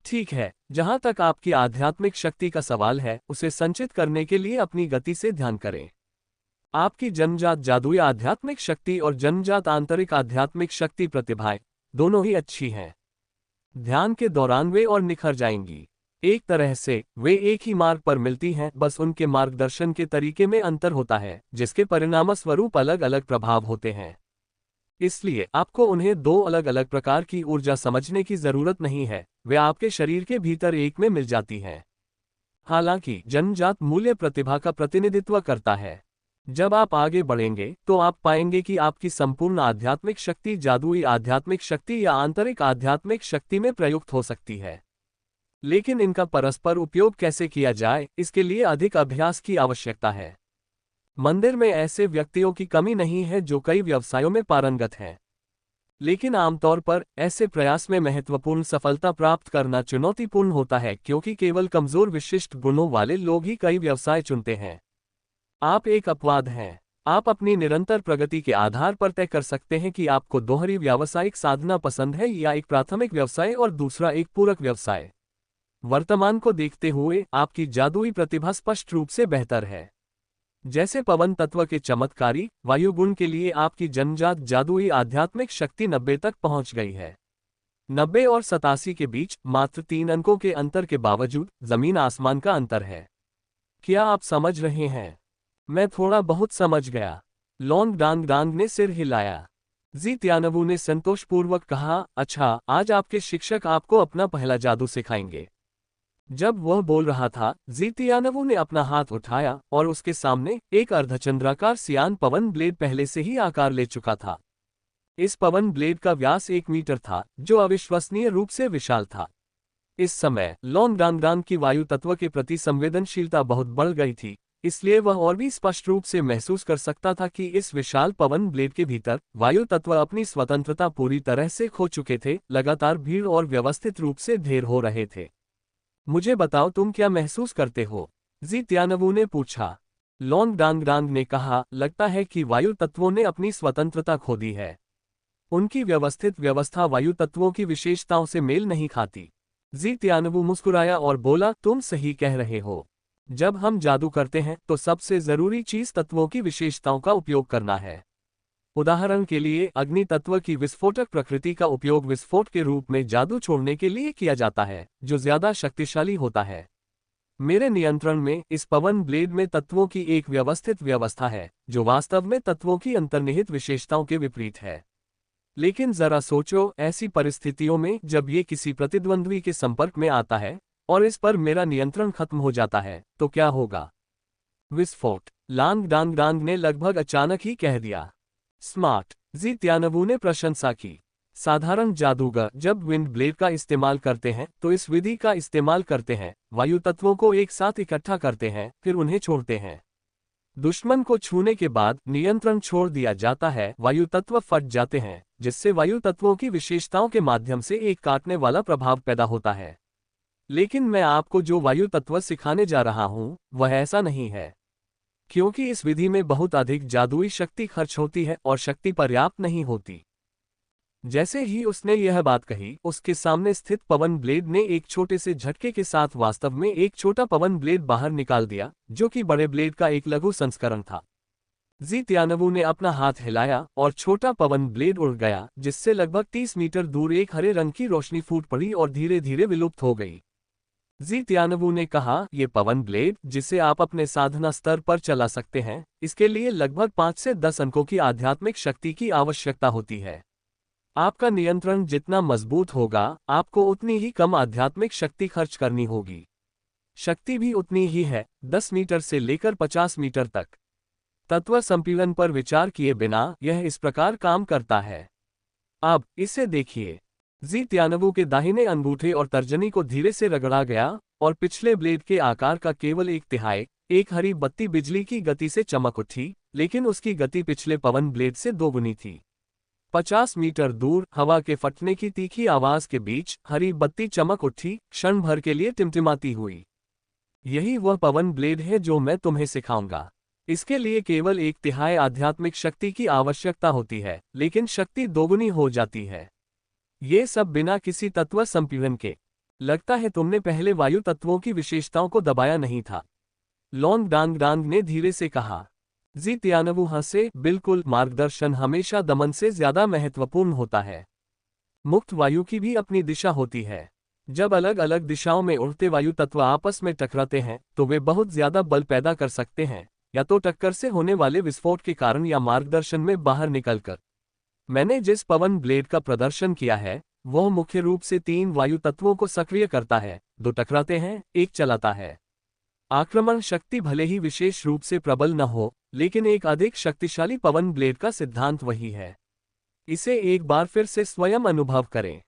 ठीक है, जहां तक आपकी आध्यात्मिक शक्ति का सवाल है, उसे संचित करने के लिए अपनी गति से ध्यान करें। आपकी जन्मजात जादुई आध्यात्मिक शक्ति और जन्मजात आंतरिक आध्यात्मिक शक्ति प्रतिभाएं दोनों ही अच्छी हैं। ध्यान के दौरान वे और निखर जाएंगी। एक तरह से वे एक ही मार्ग पर मिलती हैं, बस उनके मार्गदर्शन के तरीके में अंतर होता है, जिसके परिणामस्वरूप अलग अलग प्रभाव होते हैं। इसलिए आपको उन्हें 2 अलग अलग प्रकार की ऊर्जा समझने की जरूरत नहीं है, वे आपके शरीर के भीतर एक में मिल जाती हैं। हालांकि जन्मजात मूल्य प्रतिभा का प्रतिनिधित्व करता है। जब आप आगे बढ़ेंगे तो आप पाएंगे कि आपकी संपूर्ण आध्यात्मिक शक्ति जादुई आध्यात्मिक शक्ति या आंतरिक आध्यात्मिक शक्ति में प्रयुक्त हो सकती है। लेकिन इनका परस्पर उपयोग कैसे किया जाए, इसके लिए अधिक अभ्यास की आवश्यकता है। मंदिर में ऐसे व्यक्तियों की कमी नहीं है जो कई व्यवसायों में पारंगत हैं, लेकिन आमतौर पर ऐसे प्रयास में महत्वपूर्ण सफलता प्राप्त करना चुनौतीपूर्ण होता है, क्योंकि केवल कमजोर विशिष्ट गुणों वाले लोग ही कई व्यवसाय चुनते हैं। आप एक अपवाद हैं। आप अपनी निरंतर प्रगति के आधार पर तय कर सकते हैं कि आपको दोहरी व्यावसायिक साधना पसंद है या एक प्राथमिक व्यवसाय और दूसरा एक पूरक व्यवसाय। वर्तमान को देखते हुए आपकी जादुई प्रतिभा स्पष्ट रूप से बेहतर है। जैसे पवन तत्व के चमत्कारी वायु गुण के लिए आपकी जन्मजात जादुई आध्यात्मिक शक्ति 90 तक पहुंच गई है। 90 और 87 के बीच मात्र 3 अंकों के अंतर के बावजूद जमीन आसमान का अंतर है। क्या आप समझ रहे हैं? मैं थोड़ा बहुत समझ गया। लोंग डांग डांग ने सिर हिलाया। जी त्यानवू ने संतोषपूर्वक कहा, अच्छा, आज आपके शिक्षक आपको अपना पहला जादू सिखाएंगे। जब वह बोल रहा था, जी त्यानवू ने अपना हाथ उठाया और उसके सामने एक अर्धचंद्राकार सियान पवन ब्लेड पहले से ही आकार ले चुका था। इस पवन ब्लेड का व्यास 1 मीटर था, जो अविश्वसनीय रूप से विशाल था। इस समय लोंग डांग डांग की वायु तत्व के प्रति संवेदनशीलता बहुत बढ़ गई थी, इसलिए वह और भी स्पष्ट रूप से महसूस कर सकता था कि इस विशाल पवन ब्लेड के भीतर वायु तत्व अपनी स्वतंत्रता पूरी तरह से खो चुके थे। लगातार भीड़ और व्यवस्थित रूप से ढेर हो रहे थे। मुझे बताओ, तुम क्या महसूस करते हो? जी त्यानवू ने पूछा। लोंग डांग डांग ने कहा, लगता है कि वायु तत्वों ने अपनी स्वतंत्रता खो दी है। उनकी व्यवस्थित व्यवस्था वायु तत्वों की विशेषताओं से मेल नहीं खाती। जी त्यानवू मुस्कुराया और बोला, तुम सही कह रहे हो। जब हम जादू करते हैं तो सबसे जरूरी चीज तत्वों की विशेषताओं का उपयोग करना है। उदाहरण के लिए अग्नि तत्व की विस्फोटक प्रकृति का उपयोग विस्फोट के रूप में जादू छोड़ने के लिए किया जाता है, जो ज्यादा शक्तिशाली होता है। मेरे नियंत्रण में इस पवन ब्लेड में तत्वों की एक व्यवस्थित व्यवस्था है, जो वास्तव में तत्वों की अंतर्निहित विशेषताओं के विपरीत है। लेकिन जरा सोचो, ऐसी परिस्थितियों में जब ये किसी प्रतिद्वंद्वी के संपर्क में आता है और इस पर मेरा नियंत्रण खत्म हो जाता है, तो क्या होगा? विस्फोट। लांग डांग डांग ने लगभग अचानक ही कह दिया। स्मार्ट। जी त्यानवू ने प्रशंसा की। साधारण जादूगर जब विंड ब्लेड का इस्तेमाल करते हैं तो इस विधि का इस्तेमाल करते हैं, वायु तत्वों को एक साथ इकट्ठा करते हैं, फिर उन्हें छोड़ते हैं। दुश्मन को छूने के बाद नियंत्रण छोड़ दिया जाता है, वायु तत्व फट जाते हैं, जिससे वायु तत्वों की विशेषताओं के माध्यम से एक काटने वाला प्रभाव पैदा होता है। लेकिन मैं आपको जो वायु तत्व सिखाने जा रहा हूं, वह ऐसा नहीं है, क्योंकि इस विधि में बहुत अधिक जादुई शक्ति खर्च होती है और शक्ति पर्याप्त नहीं होती। जैसे ही उसने यह बात कही, उसके सामने स्थित पवन ब्लेड ने एक छोटे से झटके के साथ वास्तव में एक छोटा पवन ब्लेड बाहर निकाल दिया, जो कि बड़े ब्लेड का एक लघु संस्करण था। जी त्यानवू ने अपना हाथ हिलाया और छोटा पवन ब्लेड उड़ गया, जिससे लगभग 30 मीटर दूर एक हरे रंग की रोशनी फूट पड़ी और धीरे धीरे विलुप्त हो गई। जी त्यानवू ने कहा, ये पवन ब्लेड, जिसे आप अपने साधना स्तर पर चला सकते हैं, इसके लिए लगभग 5 से 10 अंकों की आध्यात्मिक शक्ति की आवश्यकता होती है। आपका नियंत्रण जितना मजबूत होगा, आपको उतनी ही कम आध्यात्मिक शक्ति खर्च करनी होगी। शक्ति भी उतनी ही है, 10 मीटर से लेकर 50 मीटर तक। तत्व संपीड़न पर विचार किए बिना यह इस प्रकार काम करता है। अब इसे देखिए। जी त्यानवू के दाहिने अंगूठे और तर्जनी को धीरे से रगड़ा गया और पिछले ब्लेड के आकार का केवल 1/3 एक हरी बत्ती बिजली की गति से चमक उठी, लेकिन उसकी गति पिछले पवन ब्लेड से दोगुनी थी। 50 मीटर दूर हवा के फटने की तीखी आवाज के बीच हरी बत्ती चमक उठी, क्षण भर के लिए टिमटिमाती हुई। यही वह पवन ब्लेड है जो मैं तुम्हें सिखाऊंगा। इसके लिए केवल 1/3 आध्यात्मिक शक्ति की आवश्यकता होती है, लेकिन शक्ति दोगुनी हो जाती है। ये सब बिना किसी तत्व संपीड़न के। लगता है तुमने पहले वायु तत्वों की विशेषताओं को दबाया नहीं था, लोंग डांग डांग ने धीरे से कहा। जी त्यानवू हंसे, बिल्कुल, मार्गदर्शन हमेशा दमन से ज्यादा महत्वपूर्ण होता है। मुक्त वायु की भी अपनी दिशा होती है। जब अलग अलग दिशाओं में उड़ते वायु तत्व आपस में टकराते हैं तो वे बहुत ज्यादा बल पैदा कर सकते हैं, या तो टक्कर से होने वाले विस्फोट के कारण या मार्गदर्शन में बाहर निकलकर। मैंने जिस पवन ब्लेड का प्रदर्शन किया है, वह मुख्य रूप से 3 वायु तत्वों को सक्रिय करता है, 2 टकराते हैं, 1 चलाता है। आक्रमण शक्ति भले ही विशेष रूप से प्रबल न हो, लेकिन एक अधिक शक्तिशाली पवन ब्लेड का सिद्धांत वही है। इसे एक बार फिर से स्वयं अनुभव करें।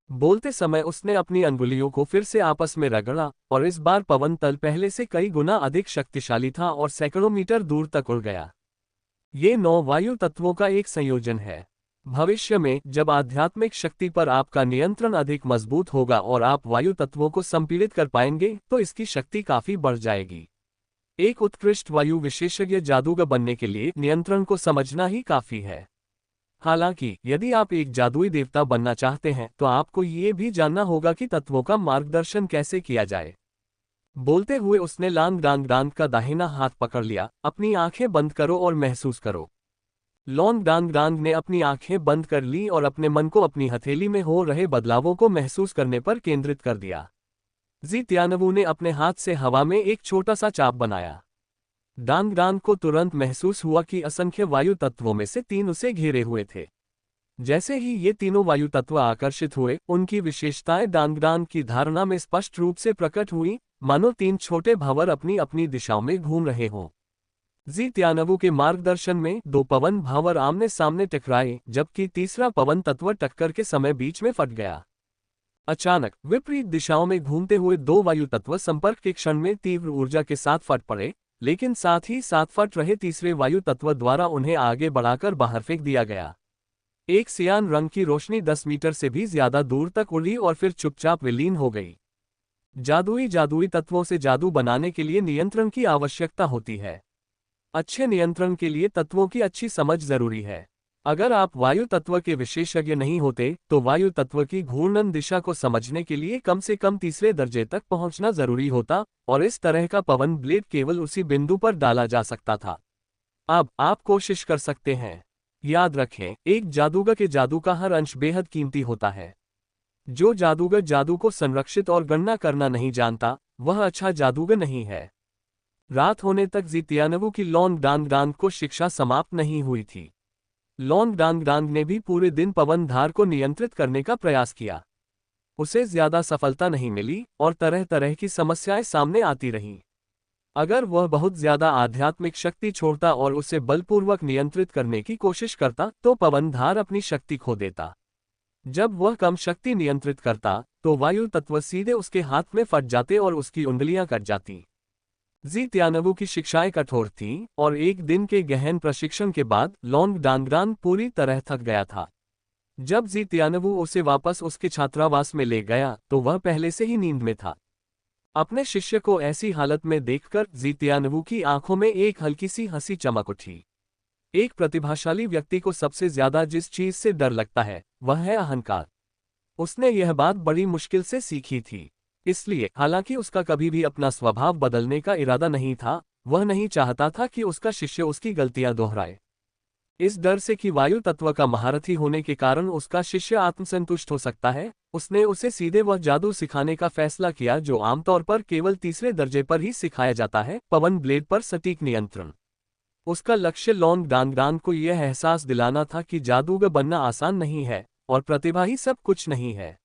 बोलते समय उसने अपनी अंगुलियों को फिर से आपस में रगड़ा और इस बार पवन तल पहले से कई गुना अधिक शक्तिशाली था और सैकड़ों मीटर दूर तक उड़ गया। ये 9 वायु तत्वों का एक संयोजन है। भविष्य में जब आध्यात्मिक शक्ति पर आपका नियंत्रण अधिक मजबूत होगा और आप वायु तत्वों को संपीड़ित कर पाएंगे, तो इसकी शक्ति काफी बढ़ जाएगी। एक उत्कृष्ट वायु विशेषज्ञ जादूगर बनने के लिए नियंत्रण को समझना ही काफी है। हालांकि यदि आप एक जादुई देवता बनना चाहते हैं तो आपको ये भी जानना होगा कि तत्वों का मार्गदर्शन कैसे किया जाए। बोलते हुए उसने लांग डांग डांग का दाहिना हाथ पकड़ लिया। अपनी आंखें बंद करो और महसूस करो। लॉन्ग डांग डांग ने अपनी आंखें बंद कर ली और अपने मन को अपनी हथेली में हो रहे बदलावों को महसूस करने पर केंद्रित कर दिया। जी त्यानवू ने अपने हाथ से हवा में एक छोटा सा चाप बनाया। डांग डांग को तुरंत महसूस हुआ कि असंख्य वायु तत्वों में से 3 उसे घेरे हुए थे। जैसे ही ये तीनों वायु तत्व आकर्षित हुए, उनकी विशेषताएं डांग डांग की धारणा में स्पष्ट रूप से प्रकट हुई, मानो 3 छोटे भंवर अपनी अपनी दिशाओं में घूम रहे हों। जी त्यानवू के मार्गदर्शन में 2 पवन भंवर आमने सामने टकराए, जबकि तीसरा पवन तत्व टक्कर के समय बीच में फट गया। अचानक विपरीत दिशाओं में घूमते हुए 2 वायु तत्व संपर्क के क्षण में तीव्र ऊर्जा के साथ फट पड़े, लेकिन साथ ही साथ फट रहे तीसरे वायु तत्व द्वारा उन्हें आगे बढ़ाकर बाहर फेंक दिया गया। एक सियान रंग की रोशनी 10 मीटर से भी ज्यादा दूर तक उड़ी और फिर चुपचाप विलीन हो गई। जादुई तत्वों से जादू बनाने के लिए नियंत्रण की आवश्यकता होती है। अच्छे नियंत्रण के लिए तत्वों की अच्छी समझ जरूरी है। अगर आप वायु तत्व के विशेषज्ञ नहीं होते तो वायु तत्व की घूर्णन दिशा को समझने के लिए कम से कम तीसरे दर्जे तक पहुंचना जरूरी होता, और इस तरह का पवन ब्लेड केवल उसी बिंदु पर डाला जा सकता था। अब आप कोशिश कर सकते हैं। याद रखें, एक जादूगर के जादू का हर अंश बेहद कीमती होता है। जो जादूगर जादू को संरक्षित और गणना करना नहीं जानता, वह अच्छा जादूगर नहीं है। रात होने तक जी त्यानवू की लॉन्ग डांग डांग को शिक्षा समाप्त नहीं हुई थी। लॉन्ग डांग डांग ने भी पूरे दिन पवन धार को नियंत्रित करने का प्रयास किया। उसे ज्यादा सफलता नहीं मिली और तरह तरह की समस्याएं सामने आती रहीं। अगर वह बहुत ज्यादा आध्यात्मिक शक्ति छोड़ता और उसे बलपूर्वक नियंत्रित करने की कोशिश करता तो पवन धार अपनी शक्ति खो देता। जब वह कम शक्ति नियंत्रित करता तो वायु तत्व सीधे उसके हाथ में फट जाते और उसकी उंगलियां कट जाती। जी त्यानवू की शिक्षाएं कठोर थीं और एक दिन के गहन प्रशिक्षण के बाद लॉन्ग डांग डांग पूरी तरह थक गया था। जब जी त्यानवू उसे वापस उसके छात्रावास में ले गया तो वह पहले से ही नींद में था। अपने शिष्य को ऐसी हालत में देखकर जी त्यानवू की आंखों में एक हल्की सी हंसी चमक उठी। एक प्रतिभाशाली व्यक्ति को सबसे ज्यादा जिस चीज से डर लगता है वह है अहंकार। उसने यह बात बड़ी मुश्किल से सीखी थी। इसलिए हालांकि उसका कभी भी अपना स्वभाव बदलने का इरादा नहीं था, वह नहीं चाहता था कि उसका शिष्य उसकी गलतियां दोहराए। इस डर से कि वायु तत्व का महारथी होने के कारण उसका शिष्य आत्मसंतुष्ट हो सकता है, उसने उसे सीधे वह जादू सिखाने का फैसला किया जो आमतौर पर केवल तीसरे दर्जे पर ही सिखाया जाता है, पवन ब्लेड पर सटीक नियंत्रण। उसका लक्ष्य लॉन्ग डांग डांग को यह एहसास दिलाना था कि जादूगर बनना आसान नहीं है और प्रतिभा ही सब कुछ नहीं है।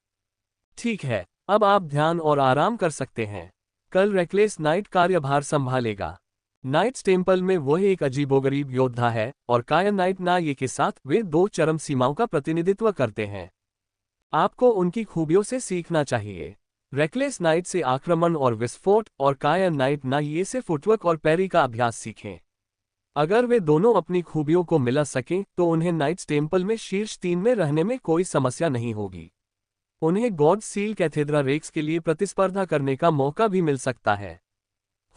ठीक है, अब आप ध्यान और आराम कर सकते हैं। कल रेकलेस नाइट कार्यभार संभालेगा। नाइट्स टेम्पल में वह एक अजीबोगरीब योद्धा है और काया नाइट नाये के साथ वे 2 चरम सीमाओं का प्रतिनिधित्व करते हैं। आपको उनकी खूबियों से सीखना चाहिए। रेकलेस नाइट से आक्रमण और विस्फोट और काया नाइट नाये से फुटवर्क और पैरी का अभ्यास सीखें। अगर वे दोनों अपनी खूबियों को मिला सकें तो उन्हें नाइट्स टेम्पल में शीर्ष 3 में रहने में कोई समस्या नहीं होगी। उन्हें गॉड सील कैथेड्रा रेक्स के लिए प्रतिस्पर्धा करने का मौका भी मिल सकता है।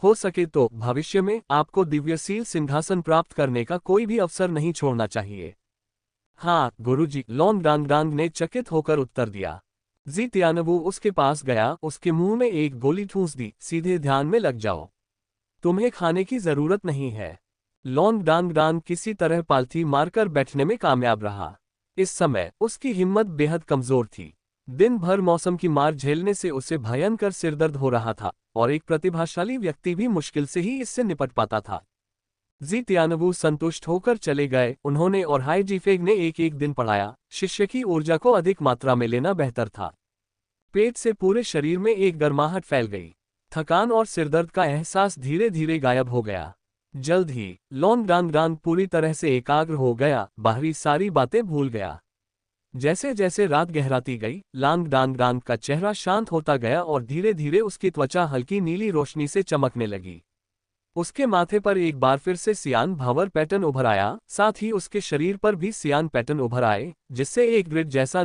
हो सके तो भविष्य में आपको दिव्य सील सिंहासन प्राप्त करने का कोई भी अवसर नहीं छोड़ना चाहिए। हाँ गुरुजी, लॉन्ग डांग डांग ने चकित होकर उत्तर दिया। जी त्यानवू उसके पास गया, उसके मुंह में एक गोली ठूंस दी। सीधे ध्यान में लग जाओ, तुम्हें खाने की जरूरत नहीं है। लॉन्ग डांग डांग किसी तरह पालथी मारकर बैठने में कामयाब रहा। इस समय उसकी हिम्मत बेहद कमजोर थी। दिन भर मौसम की मार झेलने से उसे भयंकर सिरदर्द हो रहा था और एक प्रतिभाशाली व्यक्ति भी मुश्किल से ही इससे निपट पाता था। जी त्यानवू संतुष्ट होकर चले गए। उन्होंने और हाई जीफेग ने एक दिन पढ़ाया, शिष्य की ऊर्जा को अधिक मात्रा में लेना बेहतर था। पेट से पूरे शरीर में एक गर्माहट फैल गई। थकान और सिरदर्द का एहसास धीरे धीरे गायब हो गया। जल्द ही लॉन्ग डांग डांग पूरी तरह से एकाग्र हो गया, बाहरी सारी बातें भूल गया। जैसे जैसे रात गहराती गई, लॉन्ग डांग डांग का चेहरा शांत होता गया और धीरे धीरे उसकी त्वचा हल्की नीली रोशनी से चमकने लगी। उसके माथे पर एक बार फिर से सियान भंवर पैटर्न उभर आया, साथ ही उसके शरीर पर भी सियान पैटर्न उभर आए, जिससे एक ग्रिड जैसा